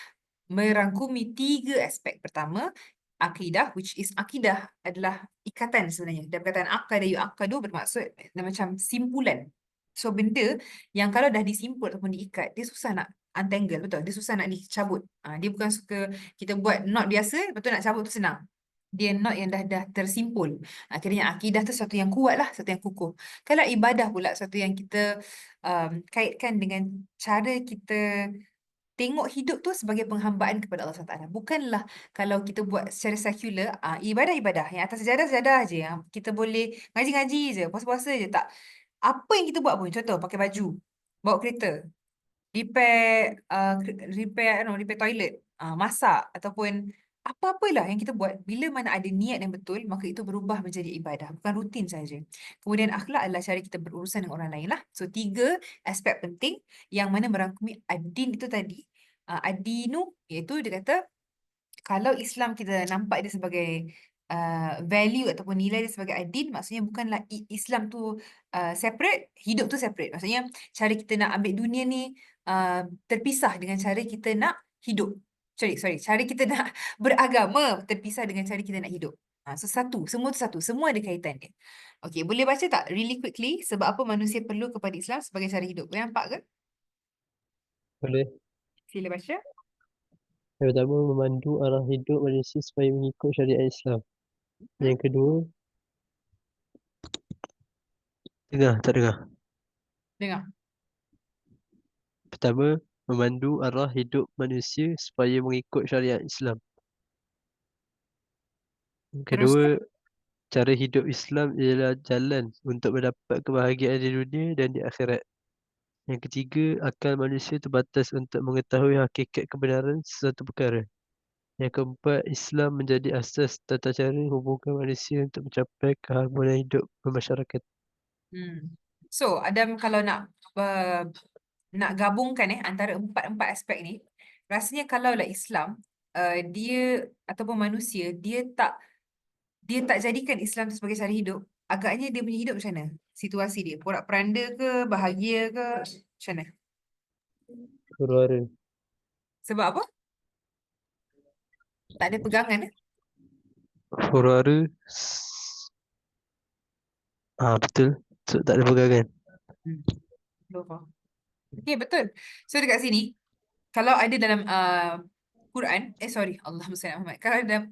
Speaker 1: merangkumi 3 aspek. Pertama, akidah, which is akidah adalah ikatan sebenarnya. Dan perkataan aqada yu'aqadu bermaksud macam simpulan. So, benda yang kalau dah disimpul ataupun diikat, dia susah nak untangle, betul? Dia susah nak dicabut. Dia bukan suka kita buat knot biasa, betul nak cabut tu senang. Dia knot yang dah tersimpul. Akhirnya akidah tu satu yang kuat lah, satu yang kukuh. Kalau ibadah pula, satu yang kita kaitkan dengan cara kita tengok hidup tu sebagai penghambaan kepada Allah SWT. Bukanlah kalau kita buat secara sekular, ibadah-ibadah. Yang atas sejadah-sejadah je. Yang kita boleh ngaji-ngaji je, puasa-puasa je. Tak. Apa yang kita buat pun, contoh pakai baju, bawa kereta, repair toilet, masak ataupun apa-apalah yang kita buat, bila mana ada niat yang betul, maka itu berubah menjadi ibadah, bukan rutin saja. Kemudian akhlak adalah cara kita berurusan dengan orang lain lah. So 3 aspek penting yang mana merangkumi ad-din itu tadi. Ad-dinu iaitu dia kata kalau Islam kita nampak dia sebagai value ataupun nilai dia sebagai ad-din, maksudnya bukanlah Islam tu separate, hidup tu separate. Maksudnya cara kita nak ambil dunia ni terpisah dengan cara kita nak hidup. Cara kita nak beragama terpisah dengan cara kita nak hidup. So satu, semua tu satu, semua ada kaitan dia. Okay, boleh baca tak really quickly sebab apa manusia perlu kepada Islam sebagai cara hidup? Boleh nampak ke?
Speaker 2: Boleh.
Speaker 1: Sila baca.
Speaker 2: Yang pertama, memandu arah hidup manusia supaya mengikut syariat Islam. Yang kedua, tak dengar.
Speaker 1: Dengar.
Speaker 2: Pertama, memandu arah hidup manusia supaya mengikut syariat Islam. Yang kedua,
Speaker 1: Teruskan.
Speaker 2: cara hidup Islam ialah jalan untuk mendapat kebahagiaan di dunia dan di akhirat. Yang ketiga, akal manusia terbatas untuk mengetahui hakikat kebenaran sesuatu perkara. Yang keempat, Islam menjadi asas tata cara hubungan manusia untuk mencapai keharmonian hidup bermasyarakat.
Speaker 1: So, Adam kalau nak gabungkan antara empat aspek ni, rasanya kalaulah Islam dia ataupun manusia dia tak jadikan Islam tu sebagai cara hidup, agaknya dia punya hidup macam mana? Situasi dia, porak-peranda ke, bahagia ke, macam mana?
Speaker 2: Huru-hara.
Speaker 1: Sebab apa? Tak ada pegangan
Speaker 2: Huru-hara. Betul. So, tak ada pegangan.
Speaker 1: Okay, betul. So dekat sini, kalau ada dalam Quran, Allahumma salli ala Muhammad. Kalau dalam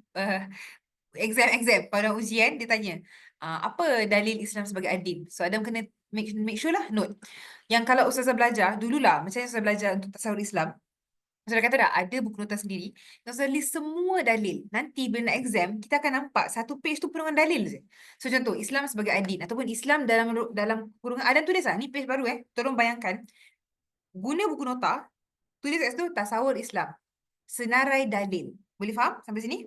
Speaker 1: exam pada ujian dia tanya apa dalil Islam sebagai ad-din. So Adam kena make sure lah note. Yang kalau ustazah belajar dululah, macam ustazah belajar untuk tasawur Islam, So, dah kata dah ada buku nota sendiri. Kau sudah list semua dalil. Nanti bila nak exam, kita akan nampak satu page tu penuh dengan dalil je. So, contoh Islam sebagai adin ataupun Islam dalam kurungan ada tulis lah. Ni page baru Tolong bayangkan. Guna buku nota, tulis kat situ tasawur Islam. Senarai dalil. Boleh faham sampai sini?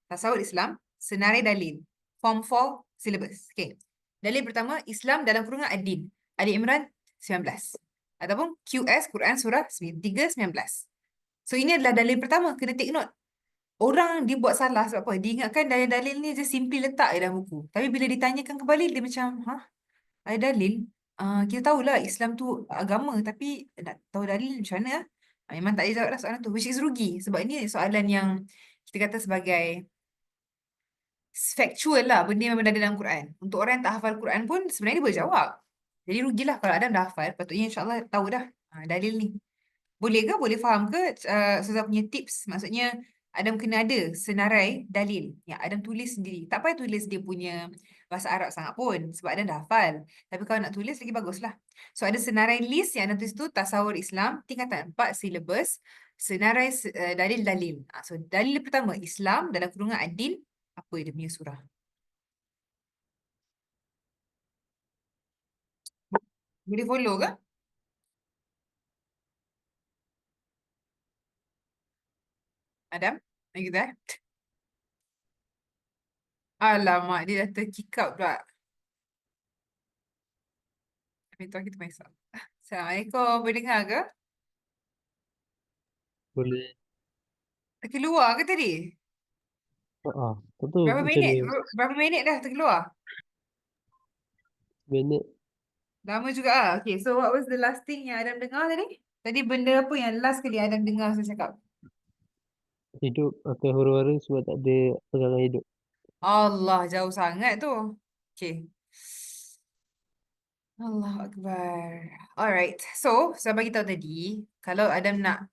Speaker 1: Tasawur Islam, senarai dalil. Form 4 syllabus. Okay. Dalil pertama, Islam dalam kurungan adin. Ali Imran 19. Ataupun QS, Quran Surah 3:19. So, ini adalah dalil pertama. Kena take note. Orang dia buat salah sebab apa? Dia ingatkan dalil-dalil ni je simply letak je dalam buku. Tapi bila ditanyakan kembali, dia macam, ada dalil? Kita tahulah Islam tu agama. Tapi nak tahu dalil macam mana? Memang tak boleh jawab lah soalan tu. Which is rugi. Sebab ini soalan yang kita kata sebagai factual lah. Benda yang memang ada dalam Quran. Untuk orang yang tak hafal Quran pun sebenarnya dia boleh jawab. Jadi rugilah kalau Adam dah hafal. Patutnya insyaAllah tahu dah dalil ni. Boleh ke? Boleh faham ke Ustazah punya tips? Maksudnya Adam kena ada senarai dalil yang Adam tulis sendiri. Tak payah tulis dia punya bahasa Arab sangat pun sebab Adam dah hafal. Tapi kalau nak tulis lagi baguslah. So ada senarai list yang Adam tulis tu Tasawur Islam tingkatan 4 silibus, senarai dalil-dalil. So dalil pertama Islam dalam kurungan adil, apa dia punya surah? Boleh follow ke? Adam? Lagi tu Alamak, dia dah terkick out pula. Itu kita main soal. Assalamualaikum, boleh dengar ke?
Speaker 2: Boleh.
Speaker 1: Terkeluar ke tadi?
Speaker 2: Tak tahu
Speaker 1: Berapa
Speaker 2: macam
Speaker 1: minit?
Speaker 2: mana.
Speaker 1: Berapa minit dah terkeluar?
Speaker 2: Minit
Speaker 1: Lama juga ah. Okay, so what was the last thing yang Adam dengar tadi? Tadi benda apa yang last kali Adam dengar saya cakap?
Speaker 2: hidup akan huru-hara sebab tak ada pegangan hidup.
Speaker 1: Allah, jauh sangat tu. Okay. Allah Akbar. Alright. So, saya bagi tahu tadi, kalau Adam nak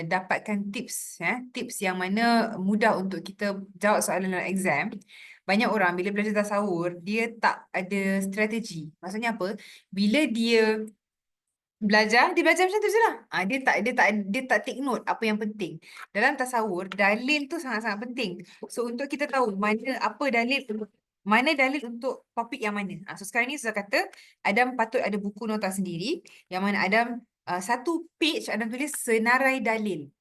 Speaker 1: dapatkan tips, tips yang mana mudah untuk kita jawab soalan dalam exam, banyak orang bila belajar tasawur, dia tak ada strategi. Maksudnya apa? Bila dia dia belajar macam tu je lah. Dia tak take note apa yang penting. Dalam tasawur, dalil tu sangat-sangat penting. So, untuk kita tahu mana dalil untuk topik yang mana. So, sekarang ni saya kata, Adam patut ada buku nota sendiri, yang mana Adam, satu page Adam tulis senarai dalil.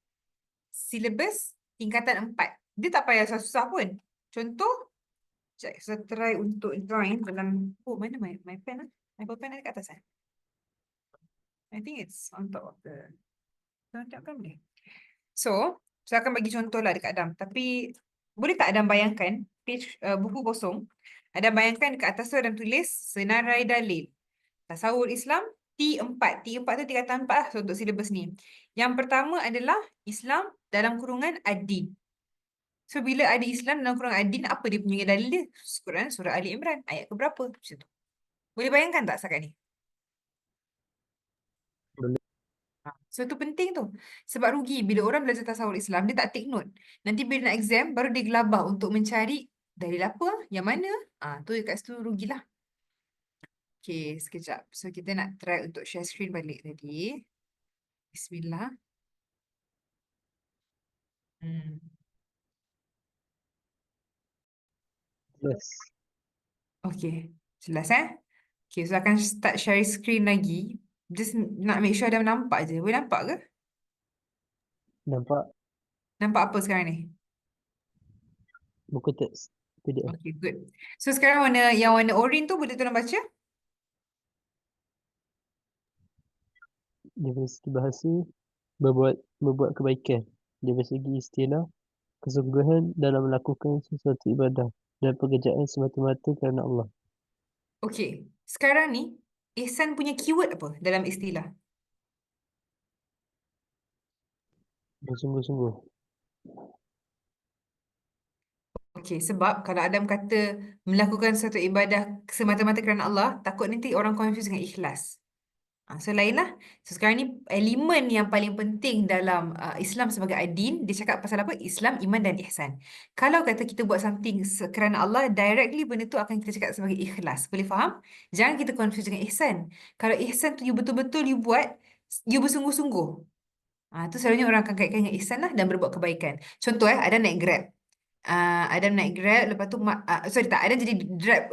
Speaker 1: Silibus tingkatan 4. Dia tak payah susah-susah pun. Contoh, saya try untuk join dalam, mana my pen lah? My pen ada kat atas I think it's on top of the... Tengok kan boleh? So, saya akan bagi contoh lah dekat Adam. Tapi, boleh tak Adam bayangkan page buku kosong? Adam bayangkan dekat atas tu Adam tulis senarai dalil. Tasawur Islam T4. T4 tu tingkatan 4 lah so, untuk silibus ni. Yang pertama adalah Islam dalam kurungan adin. So, bila ada Islam dalam kurungan adin, apa dia punya dalil dia? Quran Surah Ali Imran. Ayat ke berapa? Macam tu. Boleh bayangkan tak setakat ni?
Speaker 2: Boleh.
Speaker 1: So, itu penting tu. Sebab rugi bila orang belajar tasawur Islam, dia tak take note. Nanti bila nak exam, baru dia gelabah untuk mencari dalil apa, yang mana. Tu kat situ rugilah. Okay, sekejap. So, kita nak try untuk share screen balik tadi. Bismillah.
Speaker 2: Yes.
Speaker 1: Okay, jelas Okay, so akan start share screen lagi. Just nak make sure ada nampak je. Boleh nampak ke?
Speaker 2: Nampak
Speaker 1: Nampak apa sekarang ni?
Speaker 2: buku teks PDF.
Speaker 1: Okay, good. So, sekarang yang warna orange tu boleh tolong baca?
Speaker 2: Dari segi bahasa, berbuat kebaikan. Dari segi istilah, kesungguhan dalam melakukan sesuatu ibadah dan pekerjaan semata-mata kerana Allah.
Speaker 1: Okay, sekarang ni ihsan punya keyword apa dalam istilah?
Speaker 2: Bersungguh-sungguh.
Speaker 1: Okay, sebab kalau Adam kata melakukan suatu ibadah semata-mata kerana Allah, takut nanti orang confuse dengan ikhlas. So lain lah. So sekarang ni elemen yang paling penting dalam Islam sebagai adin, dia cakap pasal apa? Islam, iman dan ihsan. Kalau kata kita buat something kerana Allah, directly benda tu akan kita cakap sebagai ikhlas. Boleh faham? Jangan kita confuse dengan ihsan. Kalau ihsan tu you betul-betul you buat, you bersungguh-sungguh. Tu selalunya orang akan kaitkan dengan ihsan lah dan berbuat kebaikan. Contoh Adam naik Grab. Adam naik Grab, lepas tu sorry tak, Adam jadi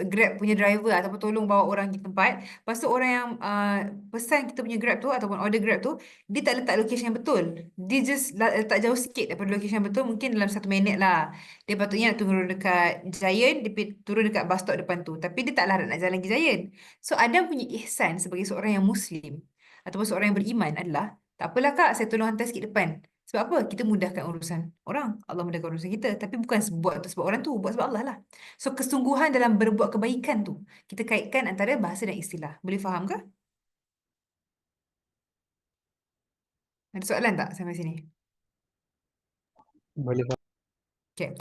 Speaker 1: Grab punya driver ataupun tolong bawa orang di tempat. Lepas tu orang yang pesan kita punya Grab tu ataupun order Grab tu, dia tak letak location yang betul. Dia just letak jauh sikit daripada location yang betul, mungkin dalam 1 minit lah. Dia patutnya nak turun dekat Giant, turun dekat bus stop depan tu. Tapi dia tak larat nak jalan ke Giant. So Adam punya ihsan sebagai seorang yang Muslim ataupun seorang yang beriman adalah, tak apalah kak, saya tolong hantar sikit depan. Sebab apa? Kita mudahkan urusan orang. Allah mudahkan urusan kita. Tapi bukan buat tu sebab orang tu. Buat sebab Allah lah. So, kesungguhan dalam berbuat kebaikan tu, kita kaitkan antara bahasa dan istilah. Boleh faham ke? Ada soalan tak sampai sini?
Speaker 2: Boleh faham.
Speaker 1: Okay.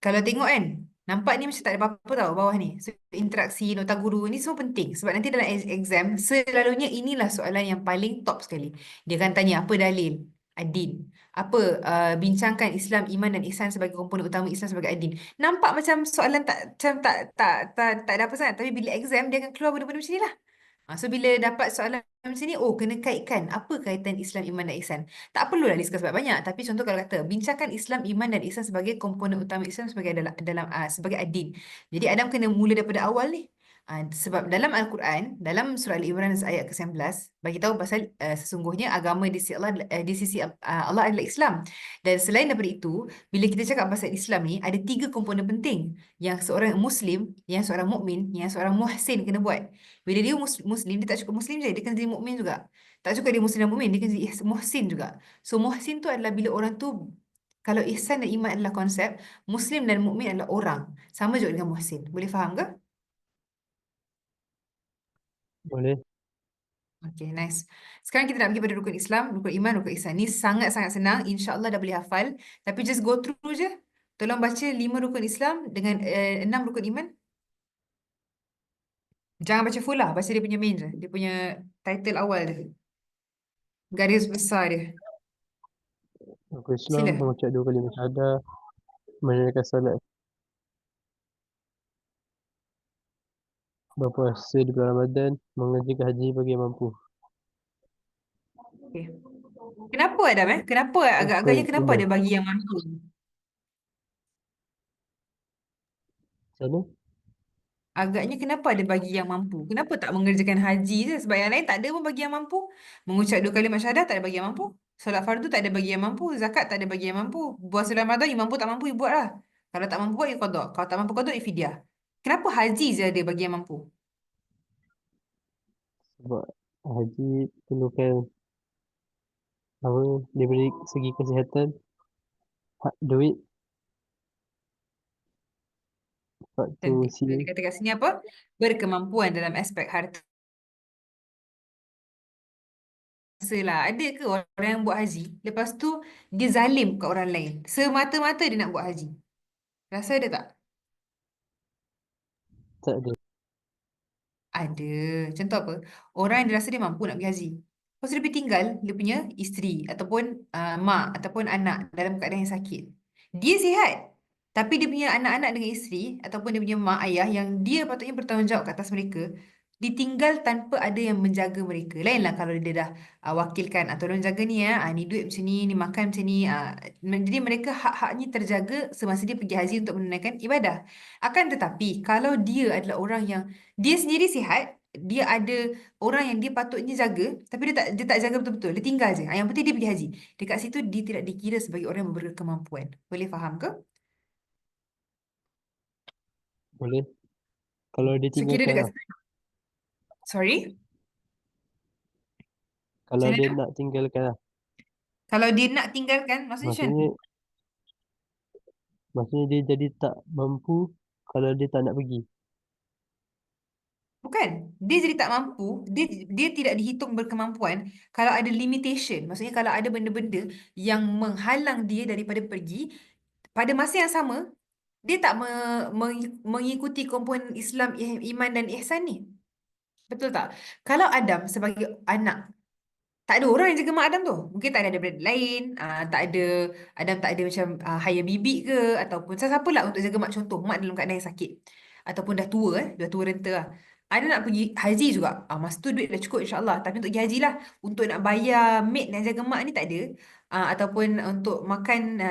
Speaker 1: Kalau tengok kan, nampak ni macam tak ada apa-apa tau bawah ni. So, interaksi, nota guru ni semua penting. Sebab nanti dalam exam, selalunya inilah soalan yang paling top sekali. Dia akan tanya apa dalil adin. Apa bincangkan Islam, iman dan ihsan sebagai komponen utama Islam sebagai adin. Nampak macam soalan macam tak ada apa sangat. Tapi bila exam, dia akan keluar benda-benda macam ni lah. So bila dapat soalan macam ni, oh kena kaitkan apa kaitan Islam, iman dan ihsan. Tak perlulah discuss banyak, tapi contoh kalau kata bincangkan Islam, iman dan ihsan sebagai komponen utama Islam sebagai sebagai adin. Jadi Adam kena mula daripada awal ni. Sebab dalam Al-Quran, dalam surah Al-Imran ayat ke-19, bagi tahu pasal sesungguhnya agama di sisi Allah, Allah adalah Islam. Dan selain daripada itu, bila kita cakap pasal Islam ni, ada 3 komponen penting yang seorang Muslim, yang seorang mukmin, yang seorang muhsin kena buat. Bila dia Muslim, dia tak cukup Muslim je, dia kena jadi mukmin juga. Tak cukup dia Muslim dan mukmin, dia kena jadi muhsin juga. So muhsin tu adalah bila orang tu, kalau ihsan dan iman adalah konsep, Muslim dan mukmin adalah orang. Sama juga dengan muhsin. Boleh faham ke?
Speaker 2: Boleh.
Speaker 1: Okay, nice. Sekarang kita nak pergi pada rukun Islam, rukun iman, rukun ihsan. Ni sangat-sangat senang. InsyaAllah dah boleh hafal. Tapi just go through je. Tolong baca 5 rukun Islam dengan 6 rukun iman. Jangan baca full lah. Baca dia punya main je. Dia punya title awal dia. Garis besar dia.
Speaker 2: Aku Islam
Speaker 1: Sila.
Speaker 2: mengucap 2 kalimah syahadah, menunaikan salat, berpuasa di bulan Ramadan, mengerjakan haji bagi yang mampu.
Speaker 1: Okay. Kenapa Adam Kenapa
Speaker 2: Rukun
Speaker 1: agak-agaknya kenapa
Speaker 2: iman.
Speaker 1: ada bagi yang mampu?
Speaker 2: Macam mana?
Speaker 1: Agaknya kenapa ada bagi yang mampu? Kenapa tak mengerjakan haji je? Sebab yang lain tak ada pun bagi yang mampu. Mengucap 2 kalimah syahadah tak ada bagi yang mampu. Solat fardu tak ada bagi yang mampu. Zakat tak ada bagi yang mampu. Puasa bulan Ramadan, you mampu tak mampu, you buat lah. Kalau tak mampu buat, you qada. Kalau tak mampu qada, you fidyah. Kenapa haji je ada bagi yang mampu?
Speaker 2: Sebab haji perlukan apa, daripada segi kesihatan, duit, lepas tu
Speaker 1: Cantik. Dia
Speaker 2: sia.
Speaker 1: kata kat sini apa? Berkemampuan dalam aspek harta lah. Ada ke orang yang buat haji, lepas tu dia zalim kat orang lain? Semata-mata dia nak buat haji. Rasa ada tak?
Speaker 2: Tak ada.
Speaker 1: Ada. Contoh apa? Orang yang dia rasa dia mampu nak pergi haji. Lepas tu dia pergi tinggal dia punya isteri ataupun mak ataupun anak dalam keadaan yang sakit. Dia sihat. Tapi dia punya anak-anak dengan isteri ataupun dia punya mak ayah yang dia patutnya bertanggungjawab ke atas mereka, ditinggal tanpa ada yang menjaga mereka. Lainlah kalau dia dah wakilkan atau tolong jaga ni ya, ni duit macam ni makan macam ni. Jadi mereka hak-haknya terjaga semasa dia pergi haji untuk menunaikan ibadah. Akan tetapi kalau dia adalah orang yang dia sendiri sihat, dia ada orang yang dia patutnya jaga, tapi dia tak jaga betul-betul. Dia tinggal je. Yang penting dia pergi haji. Dekat situ dia tidak dikira sebagai orang yang berkemampuan. Boleh faham ke?
Speaker 2: Boleh. Kalau dia
Speaker 1: So kira
Speaker 2: tinggalkan
Speaker 1: dekat
Speaker 2: lah.
Speaker 1: situ. Sorry.
Speaker 2: Kalau
Speaker 1: Macam
Speaker 2: dia
Speaker 1: mana?
Speaker 2: nak tinggalkan lah.
Speaker 1: Kalau dia nak tinggalkan, maksudnya macam mana?
Speaker 2: Maksudnya, maksudnya dia jadi tak mampu kalau dia tak nak pergi.
Speaker 1: Bukan. Dia jadi tak mampu, dia tidak dihitung berkemampuan kalau ada limitation. Maksudnya kalau ada benda-benda yang menghalang dia daripada pergi, pada masa yang sama, dia tak mengikuti komponen Islam, iman dan ihsan ni. Betul tak? Kalau Adam sebagai anak, tak ada orang yang jaga mak Adam tu. Mungkin tak ada daripada lain, tak ada, Adam tak ada macam hire bibik ke, ataupun siapa lah untuk jaga mak, contoh, mak dalam keadaan yang sakit. Ataupun dah tua renta lah. Ada nak pergi haji juga. Masa tu duit dah cukup insyaAllah. Tapi untuk pergi haji lah. Untuk nak bayar maid dan jaga mak ni tak ada. Ataupun untuk makan,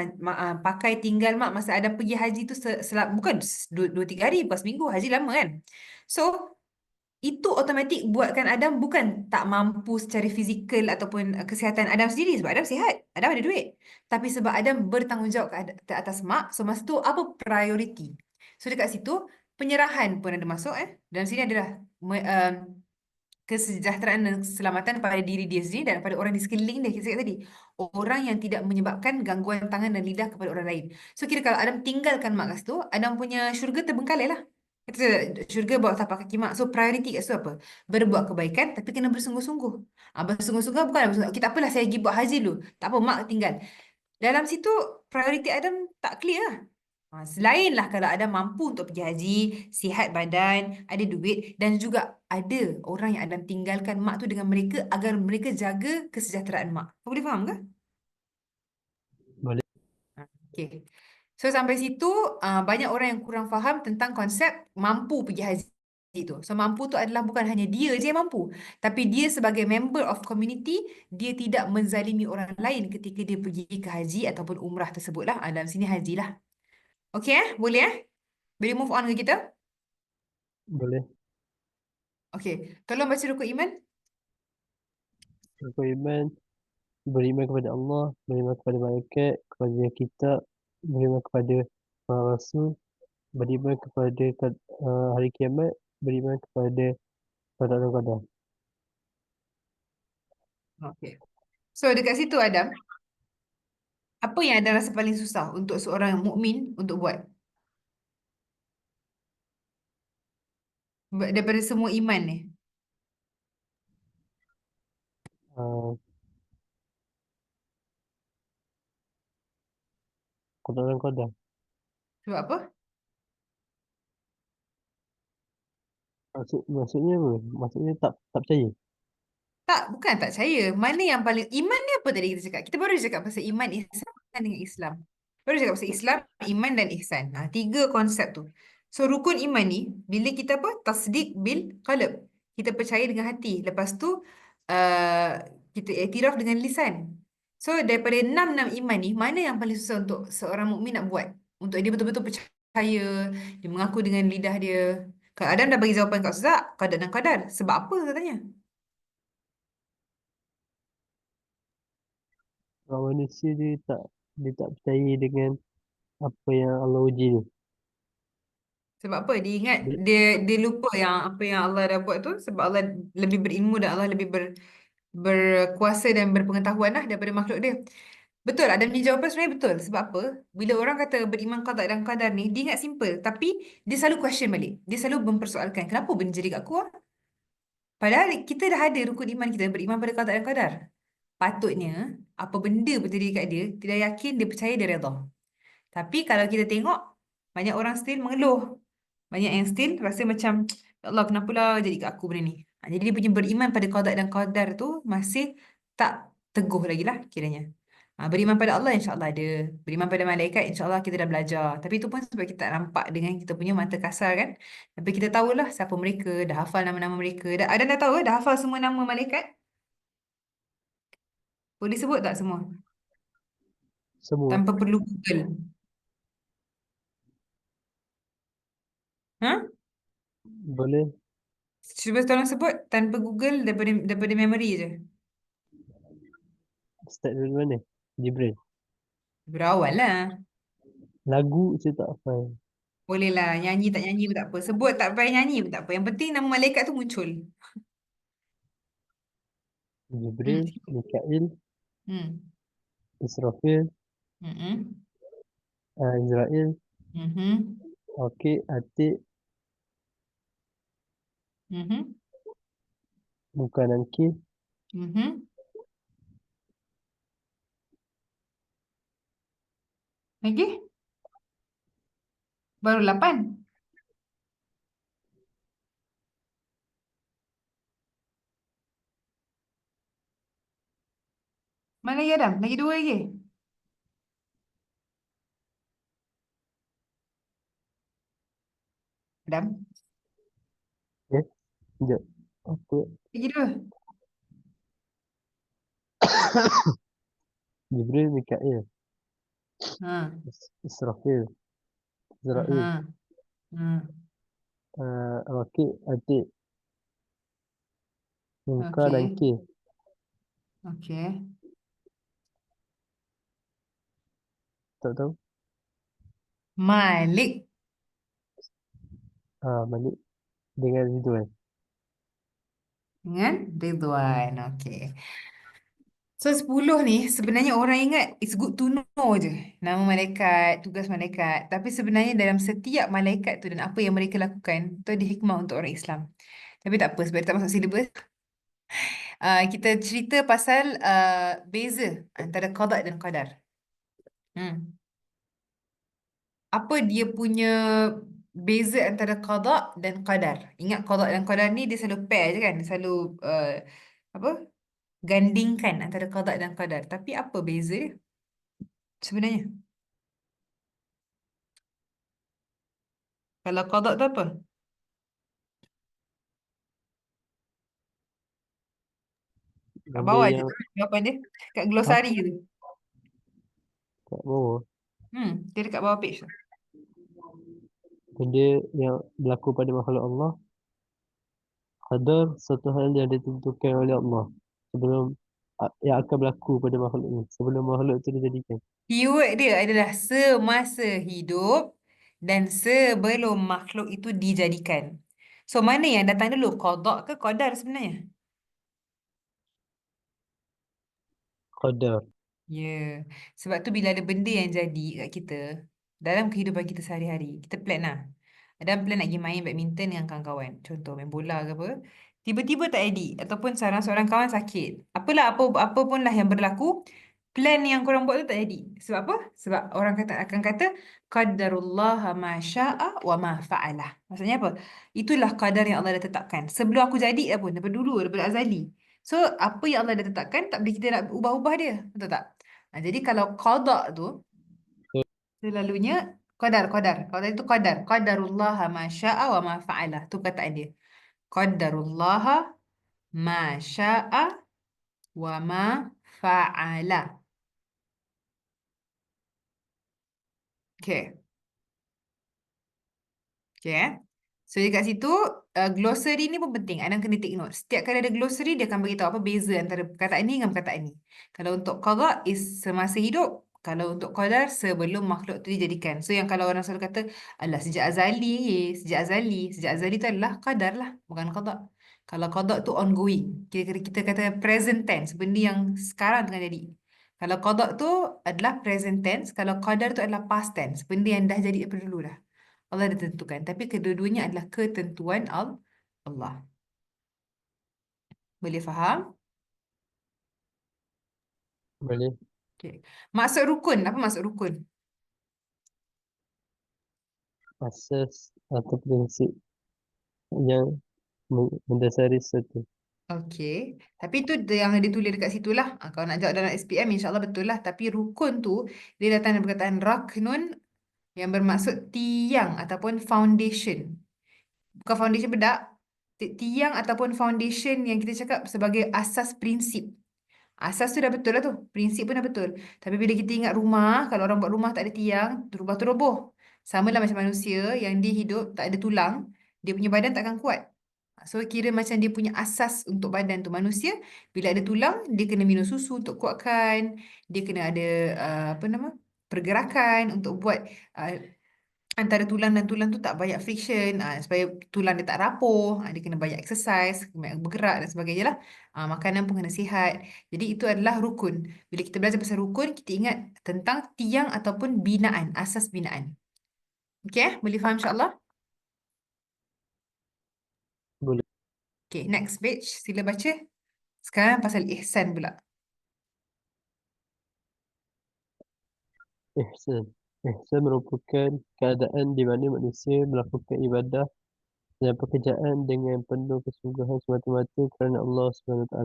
Speaker 1: pakai tinggal mak masa Adam pergi haji tu bukan 2-3 hari, bukan seminggu. Haji lama kan. So, itu automatik buatkan Adam bukan tak mampu secara fizikal ataupun kesihatan Adam sendiri sebab Adam sihat, Adam ada duit. Tapi sebab Adam bertanggungjawab ke atas mak, so masa tu apa priority? So dekat situ penyerahan pun ada masuk Dalam sini adalah kesejahteraan dan keselamatan pada diri dia sendiri dan pada orang di sekeliling dia. Kita cakap tadi, orang yang tidak menyebabkan gangguan tangan dan lidah kepada orang lain. So kira kalau Adam tinggalkan mak kat situ, Adam punya syurga terbengkalai lah. Kita syurga bawah tapak kaki mak. So priority kat situ apa? Berbuat kebaikan tapi kena bersungguh-sungguh. Bersungguh-sungguh bukan bersungguh. Kita apalah saya pergi buat haji dulu. Tak apa mak tinggal. Dalam situ prioriti Adam tak clear lah. Selainlah kalau Adam mampu untuk pergi haji, sihat badan, ada duit dan juga ada orang yang Adam tinggalkan mak tu dengan mereka agar mereka jaga kesejahteraan mak. Kau boleh faham ke?
Speaker 2: Boleh.
Speaker 1: Okay. So sampai situ banyak orang yang kurang faham tentang konsep mampu pergi haji itu. So mampu tu adalah bukan hanya dia je yang mampu, tapi dia sebagai member of community, dia tidak menzalimi orang lain ketika dia pergi ke haji ataupun umrah tersebut lah. Dalam sini haji lah. Okay boleh Boleh move on ke kita?
Speaker 2: Boleh.
Speaker 1: Okay, tolong baca rukun iman.
Speaker 2: Rukun iman, beriman kepada Allah, beriman kepada malaikat, kepada kitab, beriman kepada para rasul, beriman kepada hari kiamat, beriman kepada qada dan qadar.
Speaker 1: Okay. So dekat situ Adam, apa yang Adam rasa paling susah untuk seorang mukmin untuk buat? Daripada semua iman ni.
Speaker 2: Uh, qada dan qadar.
Speaker 1: Sebab apa?
Speaker 2: Maksudnya apa? Maksudnya tak percaya.
Speaker 1: Tak, bukan tak percaya. Mana yang paling... Iman ni apa tadi kita cakap? Kita baru cakap pasal iman, ihsan dengan Islam. Baru cakap pasal Islam, iman dan ihsan. Tiga konsep tu. So, rukun iman ni, bila kita apa? Tasdik bil qalb. Kita percaya dengan hati. Lepas tu, uh, kita iktiraf dengan lisan. So, daripada enam iman ni, mana yang paling susah untuk seorang mukmin nak buat? Untuk dia betul-betul percaya, dia mengaku dengan lidah dia. Kalau Adam dah bagi jawapan kat Ustaz, qadar dan qadar. Sebab apa katanya?
Speaker 2: Kalau manusia dia tak percaya dengan apa yang Allah uji ni.
Speaker 1: Sebab apa? Dia ingat
Speaker 2: Dia,
Speaker 1: dia lupa yang apa yang Allah dah buat tu sebab Allah lebih berilmu dan Allah lebih berkuasa dan berpengetahuan lah daripada makhluk dia. Betul, Adam punya jawapan sebenarnya betul. Sebab apa? Bila orang kata beriman qada dan qadar ni, dia ingat simple. Tapi dia selalu question balik. Dia selalu mempersoalkan. Kenapa benda jadi kat aku? Padahal kita dah ada rukun iman kita beriman pada qada dan qadar. Patutnya, apa benda pun terjadi kat dia, kita yakin dia percaya dia redha. Tapi kalau kita tengok, banyak orang still mengeluh. Banyak yang still rasa macam, ya Allah, kenapalah jadi kat aku benda ni. Jadi dia punya beriman pada qada dan qadar tu masih tak teguh lagi lah kiranya. Beriman pada Allah insyaAllah ada. Beriman pada malaikat insyaAllah kita dah belajar. Tapi itu pun sebab kita tak nampak dengan kita punya mata kasar kan. Tapi kita tahulah siapa mereka, dah hafal nama-nama mereka. Ada dah tahu, dah hafal semua nama malaikat? Boleh sebut tak semua?
Speaker 2: semua
Speaker 1: Tanpa perlu Google. Ha?
Speaker 2: boleh
Speaker 1: Cuba tolong sebut tanpa Google daripada memory je.
Speaker 2: start dari mana? Jibril.
Speaker 1: Berawal lah.
Speaker 2: Lagu saya tak hafal.
Speaker 1: Boleh lah. Nyanyi tak nyanyi pun tak apa. Sebut tak payah nyanyi pun tak apa. Yang penting nama malaikat tu muncul.
Speaker 2: Jibril,
Speaker 1: Hmm.
Speaker 2: Mikail,
Speaker 1: Hmm.
Speaker 2: Israfil,
Speaker 1: Hmm.
Speaker 2: Israel,
Speaker 1: Hmm.
Speaker 2: Okey, Atik,
Speaker 1: Hmm.
Speaker 2: Bukan Angkir,
Speaker 1: Hmm. Lagi? Baru 8. Mana lagi Adam? Lagi 2 lagi. Adam.
Speaker 2: ya, Sekejap. Apa?
Speaker 1: Lagi dua.
Speaker 2: Jibril, Mikail,
Speaker 1: Ha.
Speaker 2: Israfil, Israel,
Speaker 1: Aha. Hmm.
Speaker 2: Rakib, Atik, Munkar,
Speaker 1: Okey.
Speaker 2: Nakir.
Speaker 1: Okey.
Speaker 2: Tak tahu.
Speaker 1: Malik
Speaker 2: Malik dengan Ridwan.
Speaker 1: dengan Ridwan. Okey. So 10 ni sebenarnya orang ingat it's good to know je. Nama malaikat, tugas malaikat. Tapi sebenarnya dalam setiap malaikat tu dan apa yang mereka lakukan, tu ada hikmah untuk orang Islam. Tapi tak apa sebab dia tak masuk silibus. Kita cerita pasal beza antara qada dan qadar. Hmm. Apa dia punya beza antara qada dan qadar? Ingat qada dan qadar ni dia selalu pair je kan? Dia selalu apa? Gandingkan antara qada dan qadar. Tapi apa beza dia sebenarnya? Kalau qada tu apa? Kat
Speaker 2: Benda
Speaker 1: bawah je
Speaker 2: yang
Speaker 1: tu jawapan dia. Kat
Speaker 2: ah,
Speaker 1: glosari tu.
Speaker 2: kat bawah.
Speaker 1: Dia dekat bawah page tu.
Speaker 2: Benda yang berlaku pada makhluk Allah. Qadar satu hal yang ditentukan oleh Allah sebelum yang akan berlaku pada makhluk ini. Sebelum makhluk itu dijadikan.
Speaker 1: Keyword dia adalah semasa hidup dan sebelum makhluk itu dijadikan. So mana yang datang dulu? Qada ke qadar sebenarnya?
Speaker 2: Qadar.
Speaker 1: Ya, sebab tu bila ada benda yang jadi kat kita dalam kehidupan kita sehari-hari, kita plan lah. Ada plan nak pergi main badminton dengan kawan-kawan. Contoh main bola ke apa. Tiba-tiba tak jadi ataupun seorang kawan sakit. Apalah apa pun lah yang berlaku, plan yang korang buat tu tak jadi. Sebab apa? Sebab orang akan kata qadarullah ma syaa wa ma fa'alah. Maksudnya apa? Itulah qadar yang Allah dah tetapkan. Sebelum aku jadi dah pun daripada dulu daripada azali. So apa yang Allah dah tetapkan tak boleh kita nak ubah-ubah dia. Betul tak? Jadi kalau qada tu selalunya qadar. Qadar itu qadar. Qadarullah ma syaa wa ma fa'ala. Tu kataan dia. Qadarullah ma syaa wa ma fa'ala. Okay. Okay, eh. So dekat situ glossary ni pun penting. Anda kena take note. Setiap kali ada glossary dia akan beritahu apa beza antara perkataan ni dengan perkataan ni. Kalau untuk qada is semasa hidup, kalau untuk qadar sebelum makhluk tu dijadikan. So yang kalau orang selalu kata alah sejak azali tu adalah qadar lah, bukan qada. Kalau qada tu ongoing. Kita kata present tense, benda yang sekarang tengah jadi. Kalau qada tu adalah present tense, kalau qadar tu adalah past tense, benda yang dah jadi daripada dulu dah. Allah dah tentukan. Tapi kedua-duanya adalah ketentuan Allah. Boleh faham?
Speaker 2: Boleh.
Speaker 1: Okay. Maksud rukun. Apa maksud rukun?
Speaker 2: Asas atau prinsip yang mendasari sesuatu.
Speaker 1: Okey. Tapi itu yang dia tulis dekat situ lah. Kalau nak jawab dalam SPM, insyaAllah betul lah. Tapi rukun tu, dia datang dari perkataan raknun yang bermaksud tiang ataupun foundation. Bukan foundation bedak. Tiang ataupun foundation yang kita cakap sebagai asas prinsip. Asas tu dah betul lah tu. Prinsip pun dah betul. Tapi bila kita ingat rumah, kalau orang buat rumah tak ada tiang, rumah tu roboh. Sama lah macam manusia yang dia hidup tak ada tulang, dia punya badan takkan kuat. So kira macam dia punya asas untuk badan tu manusia, bila ada tulang, dia kena minum susu untuk kuatkan, dia kena ada apa nama? Pergerakan untuk buat uh, antara tulang dan tulang tu tak banyak friction supaya tulang dia tak rapuh, dia kena banyak exercise, banyak bergerak dan sebagainya lah. Makanan pun kena sihat. Jadi itu adalah rukun. Bila kita belajar pasal rukun, kita ingat tentang tiang ataupun binaan, asas binaan. Okay, boleh faham insyaAllah?
Speaker 2: Boleh.
Speaker 1: Okay, next page. Sila baca. Sekarang pasal ihsan pula.
Speaker 2: Ihsan. Ihsan merupakan keadaan di mana manusia melakukan ibadah dan pekerjaan dengan penuh kesungguhan semata-mata kerana Allah SWT.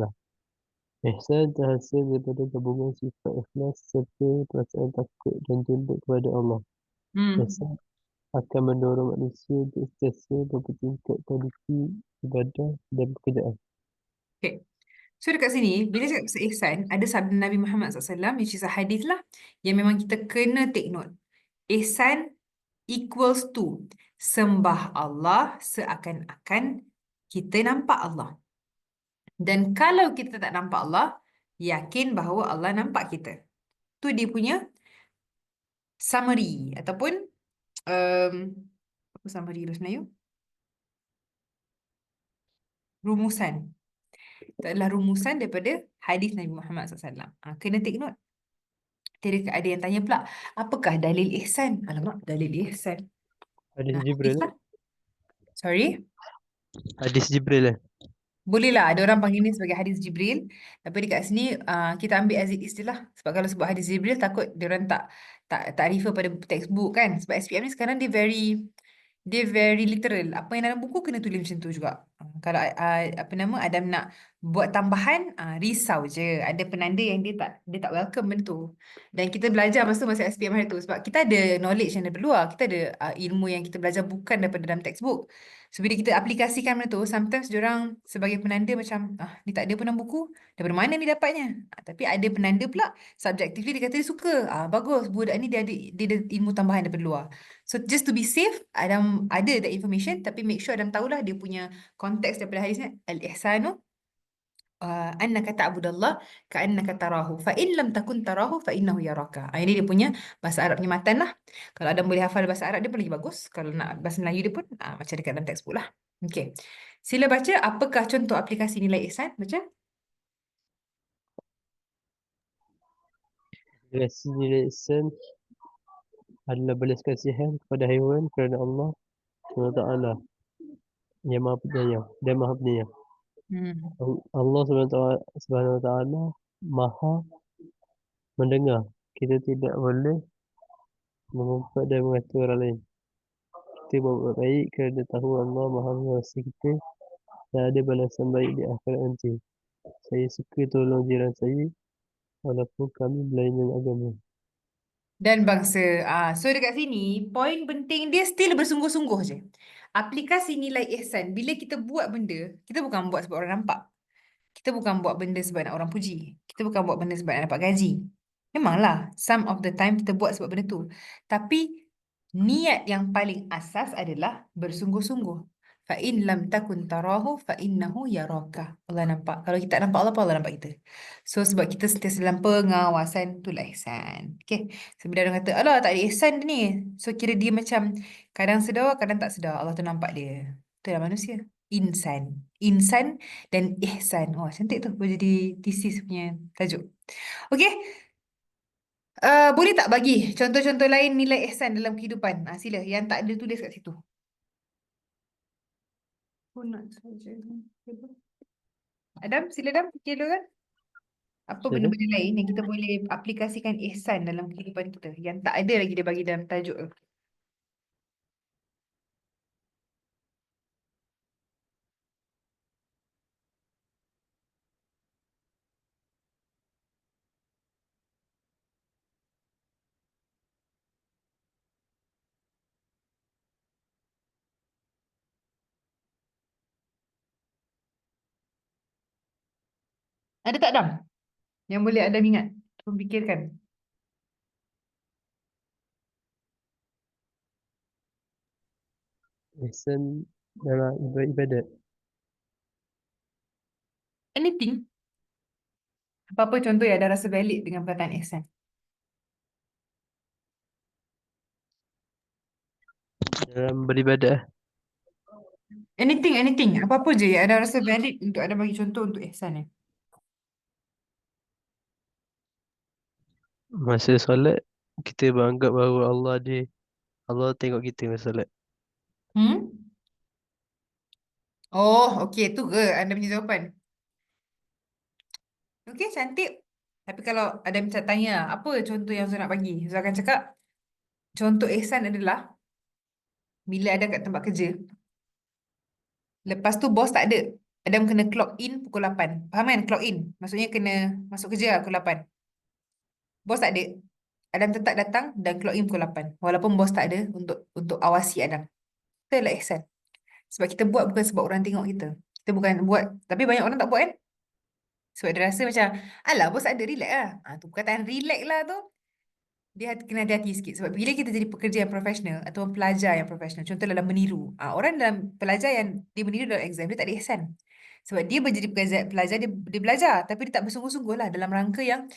Speaker 2: Ihsan terhasil daripada gabungan sifat ikhlas serta perasaan takut dan tunduk kepada Allah.
Speaker 1: Hmm.
Speaker 2: Ihsan akan mendorong manusia untuk sentiasa mempertingkatkan diri ibadah dan pekerjaan.
Speaker 1: Okay. So dekat sini, bila cakap pasal ihsan, ada sabda Nabi Muhammad SAW, which is a hadith lah, yang memang kita kena take note. Ihsan equals to sembah Allah seakan-akan kita nampak Allah. Dan kalau kita tak nampak Allah, yakin bahawa Allah nampak kita. Tu dia punya summary ataupun um, apa summary bahasa Melayu? Rumusan. Itu adalah rumusan daripada hadis Nabi Muhammad SAW. Kena take note. Ada yang tanya pula, apakah dalil ihsan? Alamak, dalil ihsan.
Speaker 2: Hadis
Speaker 1: Hadis
Speaker 2: Jibril.
Speaker 1: lah. Sorry.
Speaker 2: Hadis Jibril lah.
Speaker 1: Boleh lah, ada orang panggil ni sebagai hadis Jibril. Tapi dekat sini kita ambil as it is je lah. Sebab kalau sebut hadis Jibril, takut dia orang tak refer pada textbook kan. Sebab SPM ni sekarang dia very literal. Apa yang dalam buku kena tulis macam tu juga. Kalau apa nama Adam nak buat tambahan, risau je. Ada penanda yang dia tak welcome benda tu. Dan kita belajar masa SPM hari tu sebab kita ada knowledge yang daripada luar. Kita ada ilmu yang kita belajar bukan daripada dalam textbook. So bila kita aplikasikan benda tu, sometimes diorang sebagai penanda macam ni tak ada pun dalam buku. Daripada mana ni dapatnya? Tapi ada penanda pula subjectively dia kata dia suka. Bagus budak ni dia ada ilmu tambahan daripada luar. So just to be safe, Adam ada that information tapi make sure Adam tahulah dia punya konteks daripada hadisnya al-ihsanu annaka ta'budallah ka'annaka tarahu fa in lam takun tarahu fa innahu yaraka. Ini dia punya bahasa Arabnya matan lah. Kalau Adam boleh hafal bahasa Arab dia pun lagi bagus. Kalau nak bahasa Melayu dia pun macam dekat dalam textbook lah. Okey. Sila baca apakah contoh aplikasi nilai ihsan? Baca.
Speaker 2: Relasi nilai ihsan adalah belas kasihan kepada haiwan kerana Allah SWT yang maha penyayang dan maha penyayang.
Speaker 1: Hmm.
Speaker 2: Allah SWT maha mendengar. Kita tidak boleh mengumpat dan mengatur orang lain. Kita berbuat baik kerana tahu Allah maha mengasihi kita dan ada balasan baik di akhirat nanti. Saya suka tolong jiran saya walaupun kami berlainan agama.
Speaker 1: Dan bangsa. So dekat sini, poin penting dia still bersungguh-sungguh je. Aplikasi nilai ihsan, bila kita buat benda, kita bukan buat sebab orang nampak. Kita bukan buat benda sebab nak orang puji. Kita bukan buat benda sebab nak dapat gaji. Memanglah, some of the time kita buat sebab benda tu. Tapi, niat yang paling asas adalah bersungguh-sungguh. Fa in lam takun tarahu fa innahu yaraka. Allah nampak. Kalau kita tak nampak Allah, Allah nampak kita. So sebab kita sentiasa dalam pengawasan, itulah ihsan. Okay. Sebenarnya orang kata, alah tak ada ihsan dia ni. So kira dia macam kadang sedar, kadang tak sedar. Allah tu nampak dia. Itulah manusia. Insan. Insan dan ihsan. Oh, cantik tu. Boleh jadi thesis punya tajuk. Okay. Boleh tak bagi contoh-contoh lain nilai ihsan dalam kehidupan? Sila. Yang tak ada tulis kat situ. Nak saja. Adam, sila Adam. Fikir dulu kan. Apa
Speaker 2: Macam mana?
Speaker 1: benda-benda lain yang kita boleh aplikasikan ihsan dalam kehidupan kita yang tak ada lagi dia bagi dalam tajuk tu. Ada tak Adam? Yang boleh Adam ingat? Fikirkan.
Speaker 2: Ihsan dalam ibadat.
Speaker 1: Anything. Apa-apa contoh yang ada rasa valid dengan perkataan ihsan.
Speaker 2: Dalam beribadat.
Speaker 1: Anything. Apa-apa je yang ada rasa valid untuk Adam bagi contoh untuk ihsan ni.
Speaker 2: Masa solat, kita beranggap bahawa Allah tengok kita masa solat.
Speaker 1: Hmm? Oh, okey. Tu ke anda punya jawapan? Okey, cantik. Tapi kalau ada macam tanya, apa contoh yang saya nak bagi? Saya akan cakap, contoh ihsan adalah bila ada kat tempat kerja, lepas tu bos tak ada. Adam kena clock in pukul 8. Faham kan? Clock in. Maksudnya kena masuk kerja lah pukul 8. Bos tak ada. Adam tetap datang dan clock in pukul 8. Walaupun bos tak ada untuk awasi Adam. Itu adalah ihsan. Sebab kita buat bukan sebab orang tengok kita. Kita bukan buat, tapi banyak orang tak buat kan? Sebab dia rasa macam, alah bos ada, relax lah. Tu perkataan relax lah tu, dia kena hati-hati sikit. Sebab bila kita jadi pekerja yang profesional atau pelajar yang profesional, contoh dalam meniru. Orang dalam pelajar yang dia meniru dalam exam, dia tak ada ihsan. Sebab dia menjadi pelajar, dia belajar. Tapi dia tak bersungguh-sungguh lah dalam rangka yang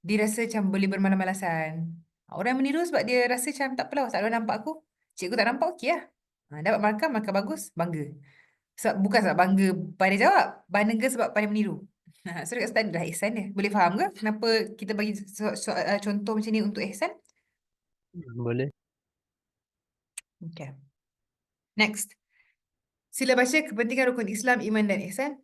Speaker 1: dia rasa macam boleh bermalas-malasan. Orang yang meniru sebab dia rasa macam tak apalah, tak ada orang nampak aku. Cikgu tak nampak, okey lah. Dapat markah bagus, bangga. Sebab, bukan sebab bangga pandai jawab, bangga sebab pandai meniru. So dekat situ adalah ihsan dia. Boleh faham ke kenapa kita bagi contoh macam ni untuk ihsan?
Speaker 2: Boleh.
Speaker 1: Okay. Next. Sila baca kepentingan rukun Islam, iman dan ihsan.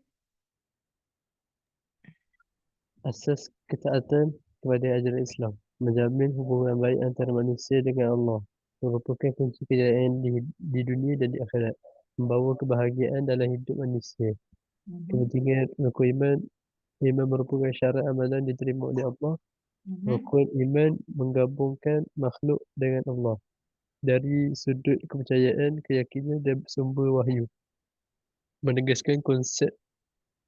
Speaker 2: Asas ketaatan kepada ajaran Islam. Menjamin hubungan baik antara manusia dengan Allah. Merupakan kunci kejayaan di dunia dan di akhirat. Membawa kebahagiaan dalam hidup manusia. Kepentingan rukun iman. Iman merupakan syarat amalan diterima oleh Allah. Rukun iman menggabungkan makhluk dengan Allah. Dari sudut kepercayaan, keyakinan dan sumber wahyu. Menegaskan konsep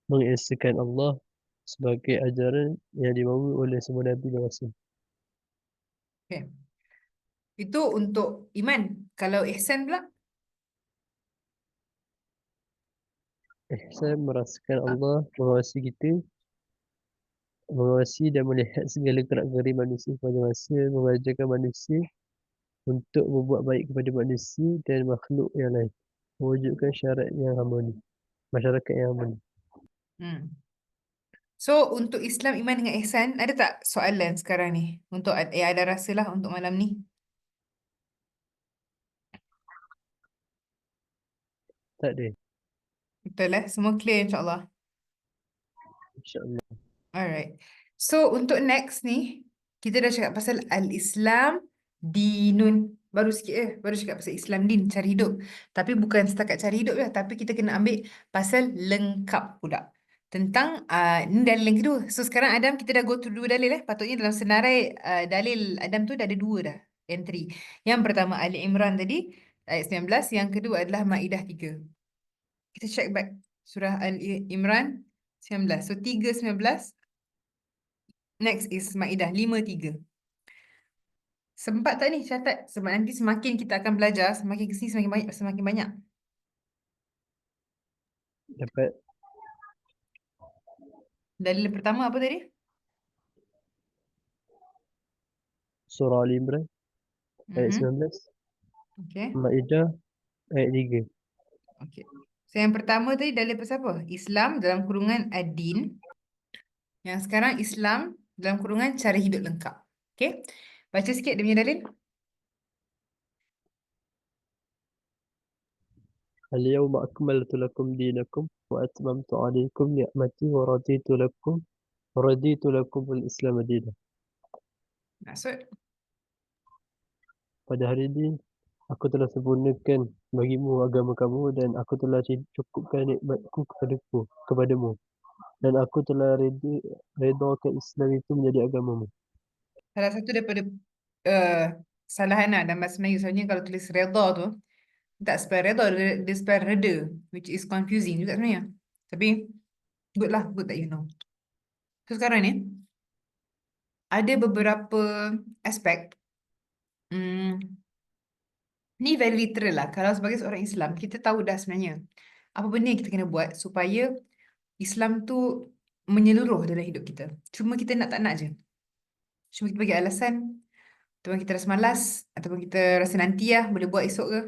Speaker 2: mengesakan Allah sebagai ajaran yang dibawa oleh semua Nabi dan Rasul.
Speaker 1: Okay. Itu untuk iman. Kalau ihsan pula?
Speaker 2: Ihsan merasakan Allah mengawasi kita, mengawasi dan melihat segala gerak-geri manusia pada masa mengajarkan manusia untuk berbuat baik kepada manusia dan makhluk yang lain. Mewujudkan syarat yang harmoni. Masyarakat yang harmoni.
Speaker 1: Hmm. So, untuk Islam, iman dengan ihsan, ada tak soalan sekarang ni? Untuk ada rasa lah untuk malam ni.
Speaker 2: Tak ada.
Speaker 1: Betul lah, semua clear insyaAllah.
Speaker 2: InsyaAllah.
Speaker 1: Alright. So, untuk next ni, kita dah cakap pasal Al-Islam dinun. Baru cakap pasal Islam din, cari hidup. Tapi bukan setakat cari hidup lah, tapi kita kena ambil pasal lengkap pula. Tentang, ni dalil yang kedua. So, sekarang Adam, kita dah go to dua dalil. Patutnya dalam senarai dalil Adam tu dah ada dua dah. Entry. Yang pertama, Ali Imran tadi, ayat 19. Yang kedua adalah Maidah 3. Kita check back. Surah Al-Imran 19. So, 3:19. Next is Maidah 5:3. Sempat tak ni catat? Sebab nanti semakin kita akan belajar, semakin kesini semakin banyak.
Speaker 2: Dapat
Speaker 1: Dalil pertama apa tadi?
Speaker 2: surah Al-Imran ayat 19,
Speaker 1: Okay.
Speaker 2: Maidah ayat 3.
Speaker 1: Okay. So yang pertama tadi dalil pasal apa? Islam dalam kurungan ad-din. Yang sekarang Islam dalam kurungan cara hidup lengkap. Okay. Baca sikit dia punya dalil.
Speaker 2: اليوم أكملت لكم دينكم وأتممت عليكم نعمتي ورضيت لكم الإسلام دينا.
Speaker 1: Maksud.
Speaker 2: Pada hari ini aku telah sempurnakan bagimu agama kamu dan aku telah cukupkan nikmatku kepadamu dan aku telah redakan Islam itu menjadi agamamu.
Speaker 1: Salah satu daripada kesalahan lah dalam bahasa Melayu. Sebenarnya kalau tulis redha tu, tak spell redha, dia spell reda, which is confusing juga sebenarnya. Tapi, good lah, good that you know. So sekarang ni, ada beberapa aspek. Ni very literal lah. Kalau sebagai seorang Islam, kita tahu dah sebenarnya apa benda yang kita kena buat supaya Islam tu menyeluruh dalam hidup kita. Cuma kita nak tak nak je. Cuma kita bagi alasan, ataupun kita rasa malas, ataupun kita rasa nanti lah boleh buat esok ke.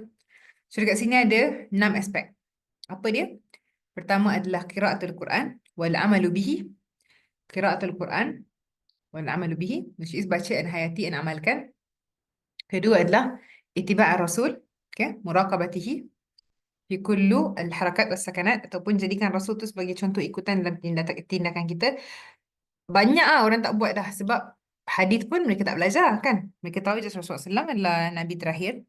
Speaker 1: So dekat sini ada 6 aspek. Apa dia? Pertama adalah qiraatul Quran wal amalu bihi. Qiraatul Quran wal amalu bihi, which is baca dan hayati dan amalkan. Kedua adalah ittiba' Rasul, okay? Muraqabatihi fi kullu al-harakat was-sakanat, ataupun jadikan Rasul tu sebagai contoh ikutan dalam tindakan kita. Banyak lah orang tak buat dah sebab hadis pun mereka tak belajar kan. Mereka tahu je Rasulullah SAW adalah Nabi terakhir.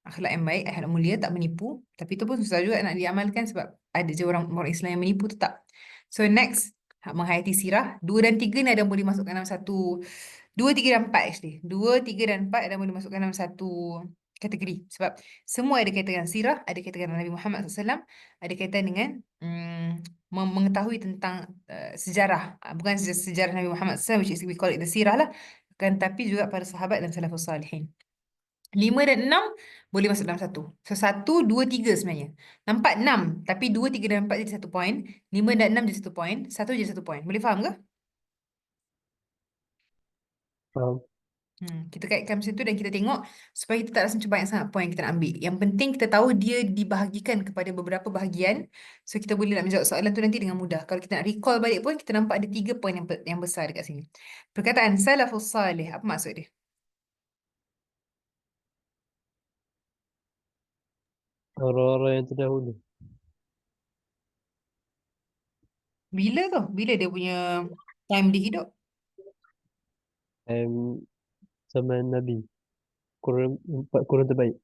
Speaker 1: Akhlak yang baik, akhlak mulia, tak menipu. Tapi itu pun susah juga nak diamalkan sebab ada je orang Islam yang menipu tetap. So next, menghayati sirah. 2 dan 3 ni ada boleh masukkan dalam satu Dua, tiga, dan empat actually. Dua, tiga, dan empat dah boleh masukkan dalam satu kategori. Sebab semua ada kaitan dengan sirah, ada kaitan dengan Nabi Muhammad SAW, ada kaitan dengan mengetahui tentang sejarah. Bukan sejarah Nabi Muhammad SAW, which is we call it the sirah lah. Kan, tapi juga para sahabat dan salafus salihin. Lima dan enam boleh masuk dalam satu. So, satu, dua, tiga sebenarnya. Nampak enam, tapi dua, tiga, dan empat jadi satu poin. Lima dan enam jadi satu poin. Satu jadi satu poin. Boleh faham ke?
Speaker 2: Faham.
Speaker 1: Kita kaitkan macam tu dan kita tengok supaya kita tak rasa macam banyak sangat poin yang kita nak ambil. Yang penting kita tahu dia dibahagikan kepada beberapa bahagian. So kita boleh nak menjawab soalan tu nanti dengan mudah. Kalau kita nak recall balik pun kita nampak ada tiga poin yang besar dekat sini. Perkataan salafus salih, apa maksud dia?
Speaker 2: Orang-orang yang terdahulu.
Speaker 1: Bila tu? Bila dia punya time dia hidup?
Speaker 2: Time zaman Nabi. Empat kurun terbaik.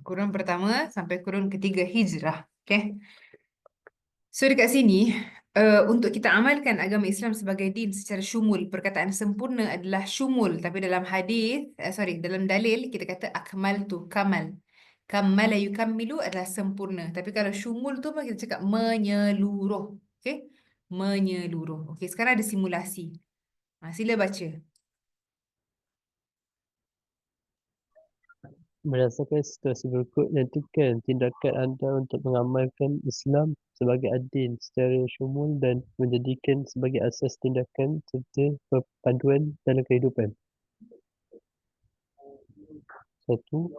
Speaker 1: Kurun pertama sampai kurun ketiga hijrah. Okay. So dekat sini, untuk kita amalkan agama Islam sebagai din secara syumul, perkataan sempurna adalah syumul. Tapi dalam hadis, dalam dalil kita kata akmal tu, kamal. Kamala yukammilu adalah sempurna. Tapi kalau syumul tu kita cakap menyeluruh. Okay? Menyeluruh. Okay, sekarang ada simulasi. Sila baca.
Speaker 2: Berdasarkan situasi berikut, tentukan tindakan anda untuk mengamalkan Islam sebagai adil secara syumul dan menjadikan sebagai asas tindakan serta perpaduan dalam kehidupan. Satu,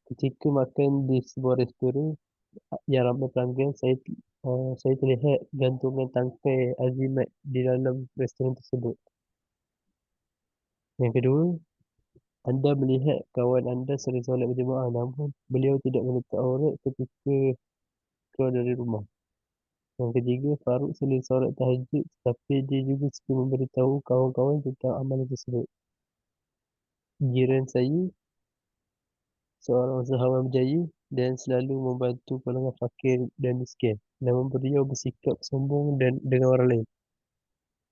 Speaker 2: ketika makan di sebuah restoran yang ramai pelanggan, saya terlihat gantungan tangkai azimat di dalam restoran tersebut. Yang kedua, anda melihat kawan anda sering solat berjemaah namun beliau tidak meletak aurat ketika keluar dari rumah. Yang ketiga, Faruk sering solat tahajud tetapi dia juga suka memberitahu kawan-kawan tentang amalan tersebut. Jiran saya seorang usahawan berjaya dan selalu membantu golongan fakir dan miskin. Namun beliau bersikap sombong dan dengan orang lain.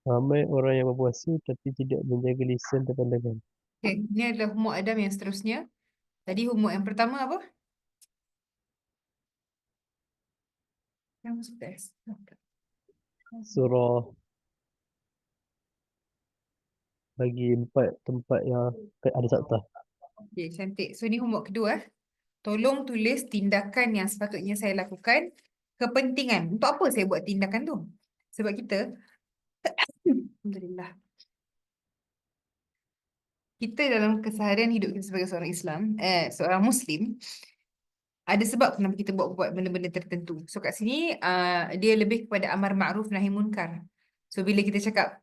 Speaker 2: Ramai orang yang berpuasa tapi tidak menjaga lisan dan pandangan.
Speaker 1: Okay, ini adalah humuk Adam yang seterusnya. Tadi humuk yang pertama apa? Yang best.
Speaker 2: Surah bagi 4 tempat yang ada sabta.
Speaker 1: Okay, cantik. So, ni homework kedua. Tolong tulis tindakan yang sepatutnya saya lakukan. Kepentingan. Untuk apa saya buat tindakan tu? Sebab kita, Alhamdulillah, kita dalam keseharian hidup kita sebagai seorang Islam, seorang Muslim, ada sebab kenapa kita buat benda-benda tertentu. So kat sini dia lebih kepada amar ma'ruf nahi munkar. So bila kita cakap,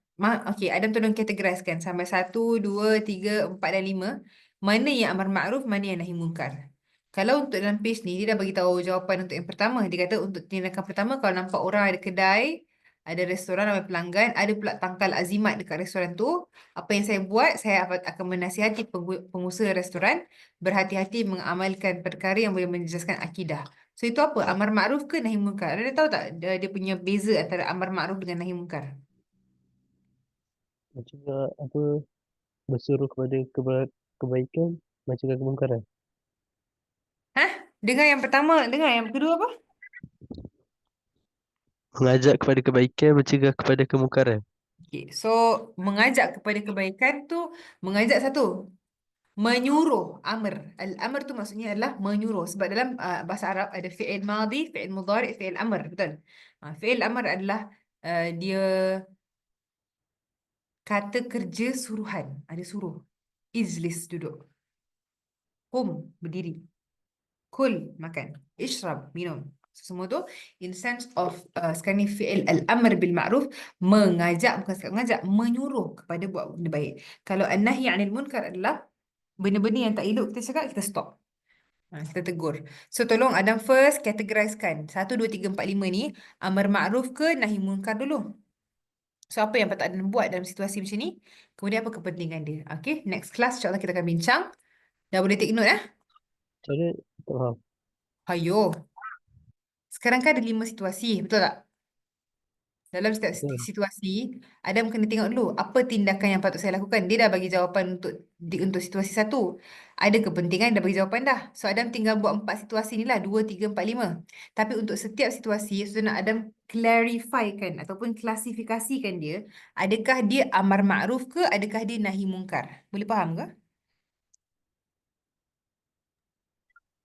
Speaker 1: okay, Adam tolong categoriskan sampai 1, 2, 3, 4 dan 5. Mana yang amar ma'ruf, mana yang nahi munkar. Kalau untuk dalam page ni, dia dah bagi tahu jawapan untuk yang pertama. Dia kata untuk tindakan pertama, kalau nampak orang ada kedai, ada restoran ramai pelanggan, ada pula tangkal azimat dekat restoran tu, apa yang saya buat, saya akan menasihati pengusaha restoran berhati-hati mengamalkan perkara yang boleh menjejaskan akidah. So itu apa? Amar ma'ruf ke nahi munkar? Anda tahu tak dia punya beza antara amar ma'ruf dengan nahi munkar?
Speaker 2: Macam apa bersuruh kepada kebaikan, mencegah kemungkaran.
Speaker 1: Hah? Dengar yang pertama, dengar yang kedua apa?
Speaker 2: Mengajak kepada kebaikan, mencegah kepada kemungkaran.
Speaker 1: Okay, so mengajak kepada kebaikan tu, mengajak satu, menyuruh, amr. Al-amr tu maksudnya adalah menyuruh. Sebab dalam bahasa Arab ada fi'il madhi, fi'il mudhari, fi'il amr, betul? Fi'il amr adalah dia kata kerja suruhan. Ada suruh. Ijlis, duduk. Qum, berdiri. Kul, makan. Ishrab, minum. So, semua tu in sense of sekarang ni fi'il al-amr bil ma'ruf, mengajak, bukan sekadar mengajak, menyuruh kepada buat benda baik. Kalau an-nahi 'anil munkar adalah benda-benda yang tak elok kita cakap, kita stop. Kita tegur. So tolong Adam first categorizekan 1, 2, 3, 4, 5 ni amar ma'ruf ke nahi munkar dulu. So apa yang patut Adam buat dalam situasi macam ni? Kemudian apa kepentingan dia? Okay, next class insyaAllah kita akan bincang. Dah boleh take note
Speaker 2: Macam mana? Tak faham.
Speaker 1: Hayo. Sekarang kan ada 5 situasi, betul tak? Dalam setiap
Speaker 2: Betul.
Speaker 1: situasi, Adam kena tengok dulu apa tindakan yang patut saya lakukan. Dia dah bagi jawapan untuk situasi satu. Ada kepentingan, dah bagi jawapan dah. So Adam tinggal buat 4 situasi ni lah. 2, 3, 4, 5. Tapi untuk setiap situasi, so nak Adam clarifikan ataupun klasifikasikan dia. Adakah dia amar ma'ruf ke? Adakah dia nahi mungkar? Boleh faham ke?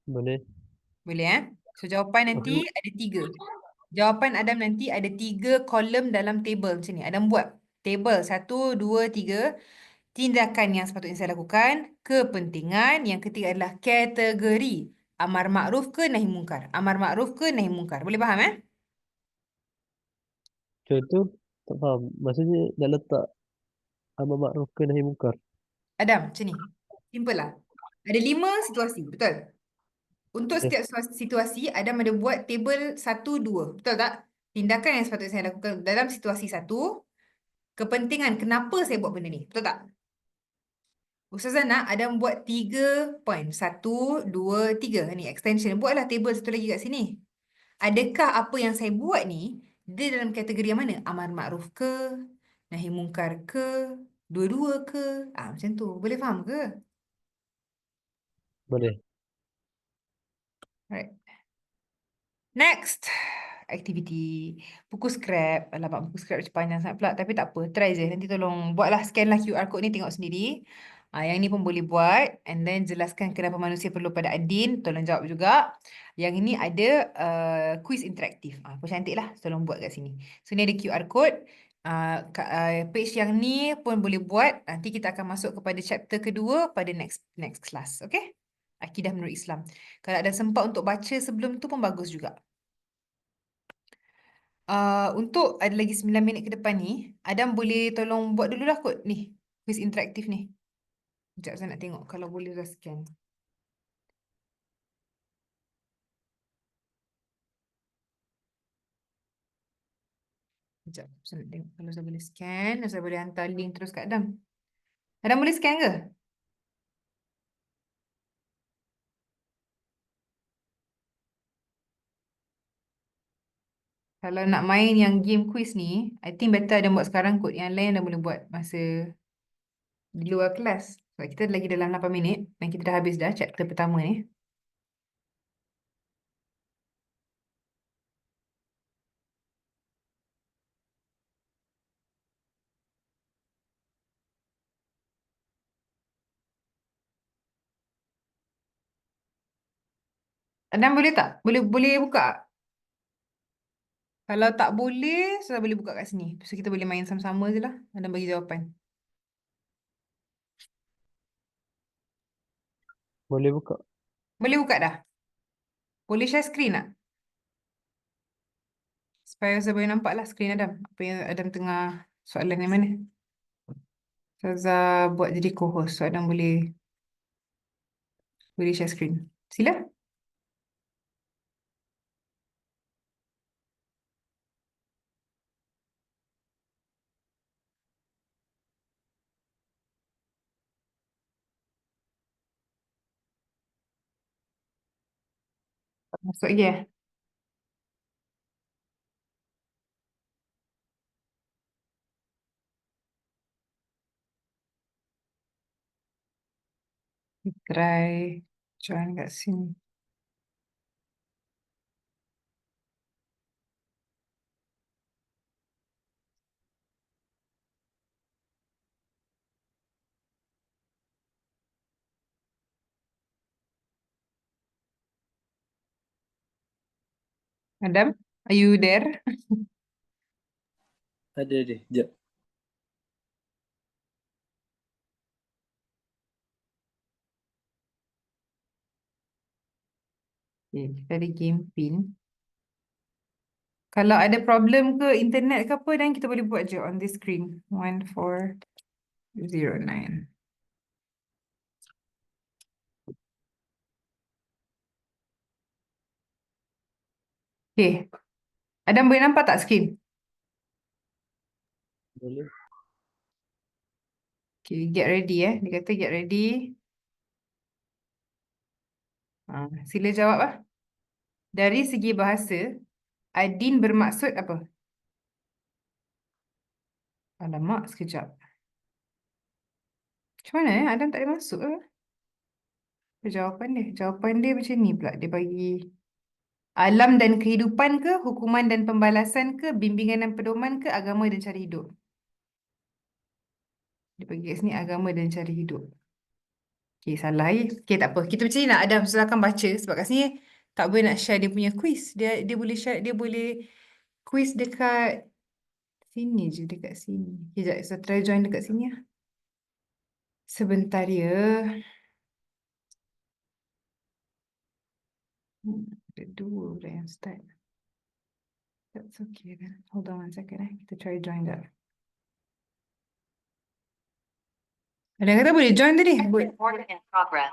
Speaker 2: Boleh.
Speaker 1: Boleh So jawapan nanti
Speaker 2: Okey.
Speaker 1: ada 3. Jawapan Adam nanti ada 3 kolom dalam table macam ni. Adam buat table 1, 2, 3. Tindakan yang sepatutnya saya lakukan. Kepentingan. Yang ketiga adalah kategori. Amar makruf ke nahi mungkar. Amar makruf ke nahi mungkar. Boleh faham
Speaker 2: Contoh tak faham. Maksudnya dah letak amar makruf ke nahi munkar.
Speaker 1: Adam, macam ni. Simple lah. Ada 5 situasi. Betul? Untuk
Speaker 2: Okey.
Speaker 1: setiap situasi, Adam ada buat table 1, 2. Betul tak? Tindakan yang sepatutnya saya lakukan dalam situasi 1. Kepentingan. Kenapa saya buat benda ni? Betul tak? Ustazah nak Adam buat 3 point. 1, 2, 3. Ni extension. Buatlah table satu lagi kat sini. Adakah apa yang saya buat ni, dia dalam kategori yang mana? Amar makruf ke? Nahi mungkar ke? Dua-dua ke? Macam tu. Boleh faham ke?
Speaker 2: Boleh.
Speaker 1: Alright. Next. Activity. Buku scrap. Alamak, buku scrap macam panjang sangat pula. Tapi tak apa. Try je. Nanti tolong buatlah. Scan lah QR code ni. Tengok sendiri. Yang ni pun boleh buat. And then jelaskan kenapa manusia perlu pada adin. Tolong jawab juga. Yang ini ada quiz interaktif. Pun cantik lah. Tolong buat kat sini. So ni ada QR code. Page yang ni pun boleh buat. Nanti kita akan masuk kepada chapter kedua pada next class. Okay? Akidah menurut Islam. Kalau ada sempat untuk baca sebelum tu pun bagus juga. Untuk ada lagi 9 minit ke depan ni, Adam boleh tolong buat dululah kot ni, quiz interaktif ni. Sekejap saya nak tengok kalau boleh dah scan. Sekejap, saya nak tengok kalau saya boleh scan, saya boleh hantar link terus kat Adam. Adam boleh scan ke? Kalau nak main yang game quiz ni, I think better Adam buat sekarang kot. Yang lain Adam boleh buat masa di luar kelas. Sebab kita lagi dalam 8 minit dan kita dah habis dah chapter pertama ni. Adam boleh tak? Boleh boleh buka? Kalau tak boleh, saya boleh buka kat sini. So kita boleh main sama-sama je lah. Adam bagi jawapan.
Speaker 2: Boleh buka.
Speaker 1: Boleh buka dah? Boleh share screen tak? Supaya saya boleh nampak lah screen Adam. Apa yang Adam tengah soalan yang mana. Saya buat jadi co-host. So Adam boleh share screen. Sila. Masuk lagi ya. Try join kat sini. Adam, are you there?
Speaker 2: Ada deh. Jap.
Speaker 1: Okay, kita ada game pin. Kalau ada problem ke internet ke apa, dan kita boleh buat je on this screen. 1409. Okay. Adam boleh nampak tak screen?
Speaker 2: Boleh.
Speaker 1: Okay, get ready Dia kata get ready. Sila jawab lah. Dari segi bahasa, adin bermaksud apa? Alamak, sekejap. Macam mana Adam tak ada masuk ke? Apa jawapan dia? Jawapan dia macam ni pula. Dia bagi alam dan kehidupan ke, hukuman dan pembalasan ke, bimbingan dan pedoman ke, agama dan cara hidup. Dia bagi kat sini agama dan cara hidup. Okay, salah ya. Okay, tak apa. Kita macam ni nak Adam silakan baca sebab kat sini tak boleh nak share dia punya quiz. Dia boleh share, dia boleh quiz dekat sini je, dekat sini. Sekejap, saya try join dekat sini lah. Sebentar ya. Ada dua pula yang start. That's okay then. Hold on one second Kita try join that. Ada yang kata boleh join tadi. Boleh.
Speaker 3: Recording in progress.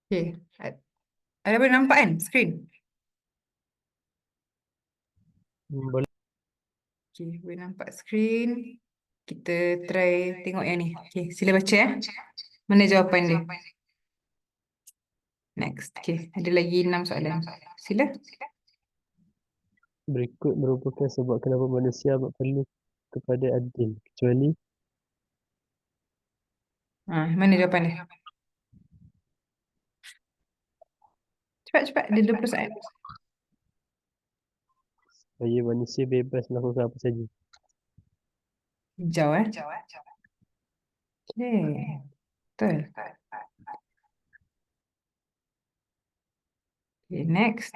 Speaker 1: Okay. Ada boleh nampak kan screen?
Speaker 2: Boleh.
Speaker 1: Okay, boleh nampak screen. Kita try tengok yang ni. Okay, sila baca ya. Mana jawapan dia? Next. Okay, ada lagi 6 soalan. Sila.
Speaker 2: Berikut merupakan sebab kenapa manusia amat perlu kepada adil. Kecuali
Speaker 1: Mana jawapan dia? Cepat, cepat. Ada 20 soalan.
Speaker 2: supaya manusia bebas melakukan apa saja.
Speaker 1: Hijau Okay. Betul. Okay, next.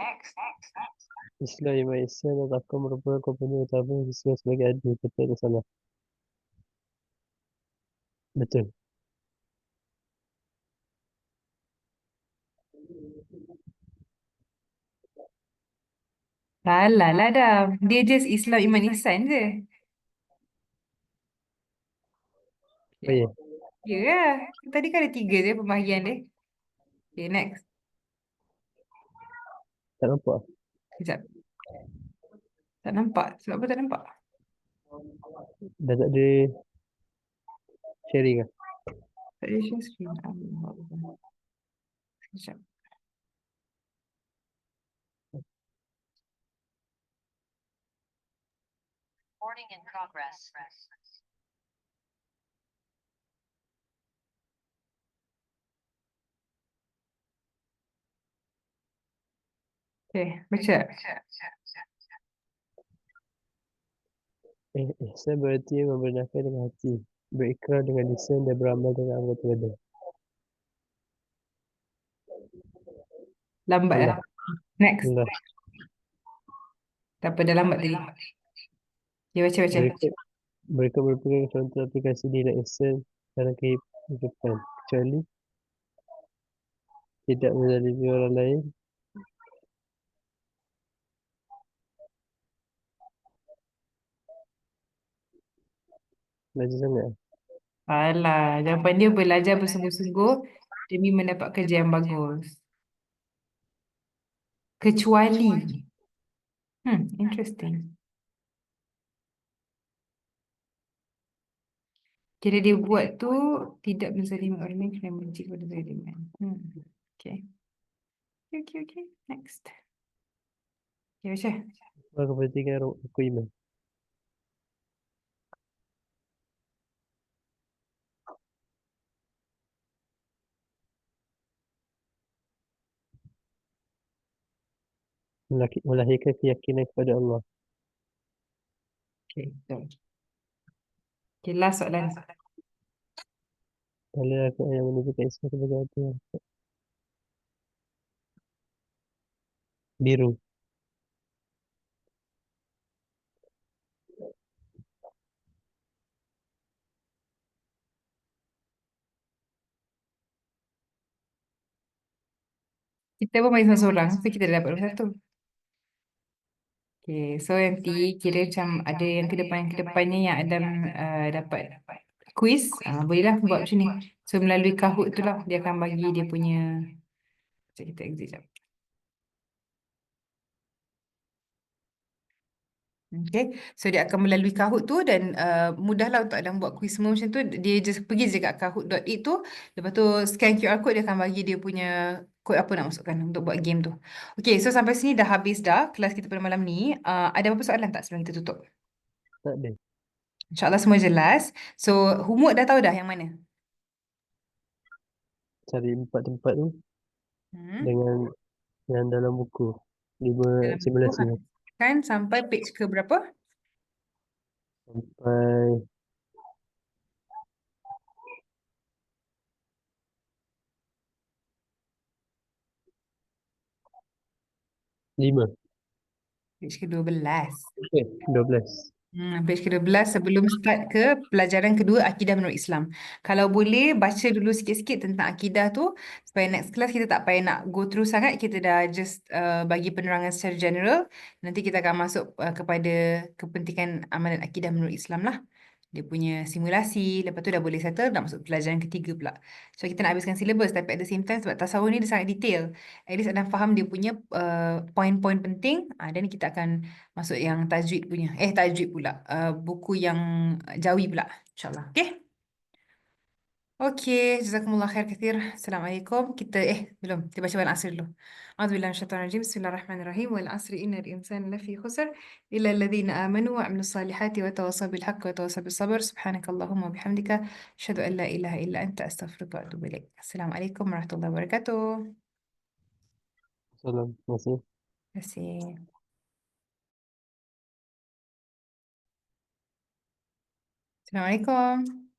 Speaker 2: Islam yang Maha Esa dan takwa merupakan komponen utama yang disebut sebagai adil. Betul atau salah? Betul.
Speaker 1: Salah lah dah. Dia just Islam Iman Ihsan je.
Speaker 2: Oh ya,
Speaker 1: Ya lah. Tadi kan ada 3 je pembahagian dia. Okay, next.
Speaker 2: tak nampak.
Speaker 1: Sekejap. Tak nampak. Sebab apa tak nampak?
Speaker 2: Dah tak ada sharing lah.
Speaker 1: Tak ada share screen. Allah. Sekejap.
Speaker 3: Recording in progress.
Speaker 1: Okay, baca.
Speaker 2: Ihsan berarti membenarkan dengan hati, berikrar dengan lisan dan beramal dengan anggota badan.
Speaker 1: Lambat lah.
Speaker 2: Allah.
Speaker 1: Next.
Speaker 2: Allah.
Speaker 1: Tak apa, dah lambat tadi. Dia baca-baca.
Speaker 2: Berikut merupakan contoh aplikasi nilai ihsan dalam kehidupan. Kecuali tidak menzalimi orang lain, laju sangat.
Speaker 1: Alah, jawapan dia belajar bersungguh-sungguh demi mendapat kerja yang bagus. Kecuali. Interesting. Kira dia buat tu tidak menzalimi orang lain kena benci kepada zaliman. Okay. Okay. Next. Okay, baca.
Speaker 2: Apa kepentingan rukun iman? Melahirkan keyakinan kepada Allah.
Speaker 1: Okay, betul. Okay, last soalan.
Speaker 2: Kalau aku yang menunjukkan Islam sebagai apa? Biru.
Speaker 1: Kita pun main seorang-seorang, so kita dah dapat nombor 1. Okay, so nanti kira macam ada yang kedepannya yang Adam dapat quiz. Bolehlah buat macam ni. So melalui Kahoot tu lah, dia akan bagi dia punya. Sekejap, kita exit sekejap. Okay, so dia akan melalui Kahoot tu dan mudahlah untuk Adam buat kuis semua macam tu. Dia just pergi je kat kahoot.it tu. Lepas tu scan QR code, dia akan bagi dia punya kod apa nak masukkan untuk buat game tu. Okay, so sampai sini dah habis dah kelas kita pada malam ni. Ada apa-apa soalan tak sebelum kita tutup?
Speaker 2: Tak ada.
Speaker 1: InsyaAllah semua jelas. So homework dah tahu dah yang mana?
Speaker 2: Cari 4 tempat tu
Speaker 1: Hmm.
Speaker 2: dengan yang dalam buku. 5
Speaker 1: Dalam buku
Speaker 2: simulasi
Speaker 1: kan sampai page ke berapa?
Speaker 2: sampai 5.
Speaker 1: Page ke-12.
Speaker 2: Okay, 12.
Speaker 1: Page ke-12 sebelum start ke pelajaran kedua akidah menurut Islam. Kalau boleh baca dulu sikit-sikit tentang akidah tu supaya next class kita tak payah nak go through sangat, kita dah just bagi penerangan secara general. Nanti kita akan masuk kepada kepentingan amalan akidah menurut Islam lah. Dia punya simulasi, lepas tu dah boleh settle, nak masuk pelajaran ketiga pula. So kita nak habiskan syllabus tapi at the same time sebab tasawuf ni dia sangat detail. At least Adam faham dia punya poin-poin penting. Dan kita akan masuk yang tajwid punya. Tajwid pula. Buku yang Jawi pula. InsyaAllah. Okay? Okay. Jazakumullah khair kathir. Assalamualaikum. Belum. Kita baca wal asr dulu. A'udzubillahi minasyaitonirrajim. Bismillahirrahmanirrahim. Wal asri innal insana lafi khusr illa alladhina amanu wa amilus salihati wa tawassaw bil haqqi wa tawassaw bis sabr. Subhanakallahumma wa bihamdika asyhadu an la ilaha illa anta astaghfiruka wa atubu ilaik. Assalamualaikum warahmatullahi wabarakatuh.
Speaker 2: Salam. Terima kasih.
Speaker 1: Terima kasih. Assalamualaikum.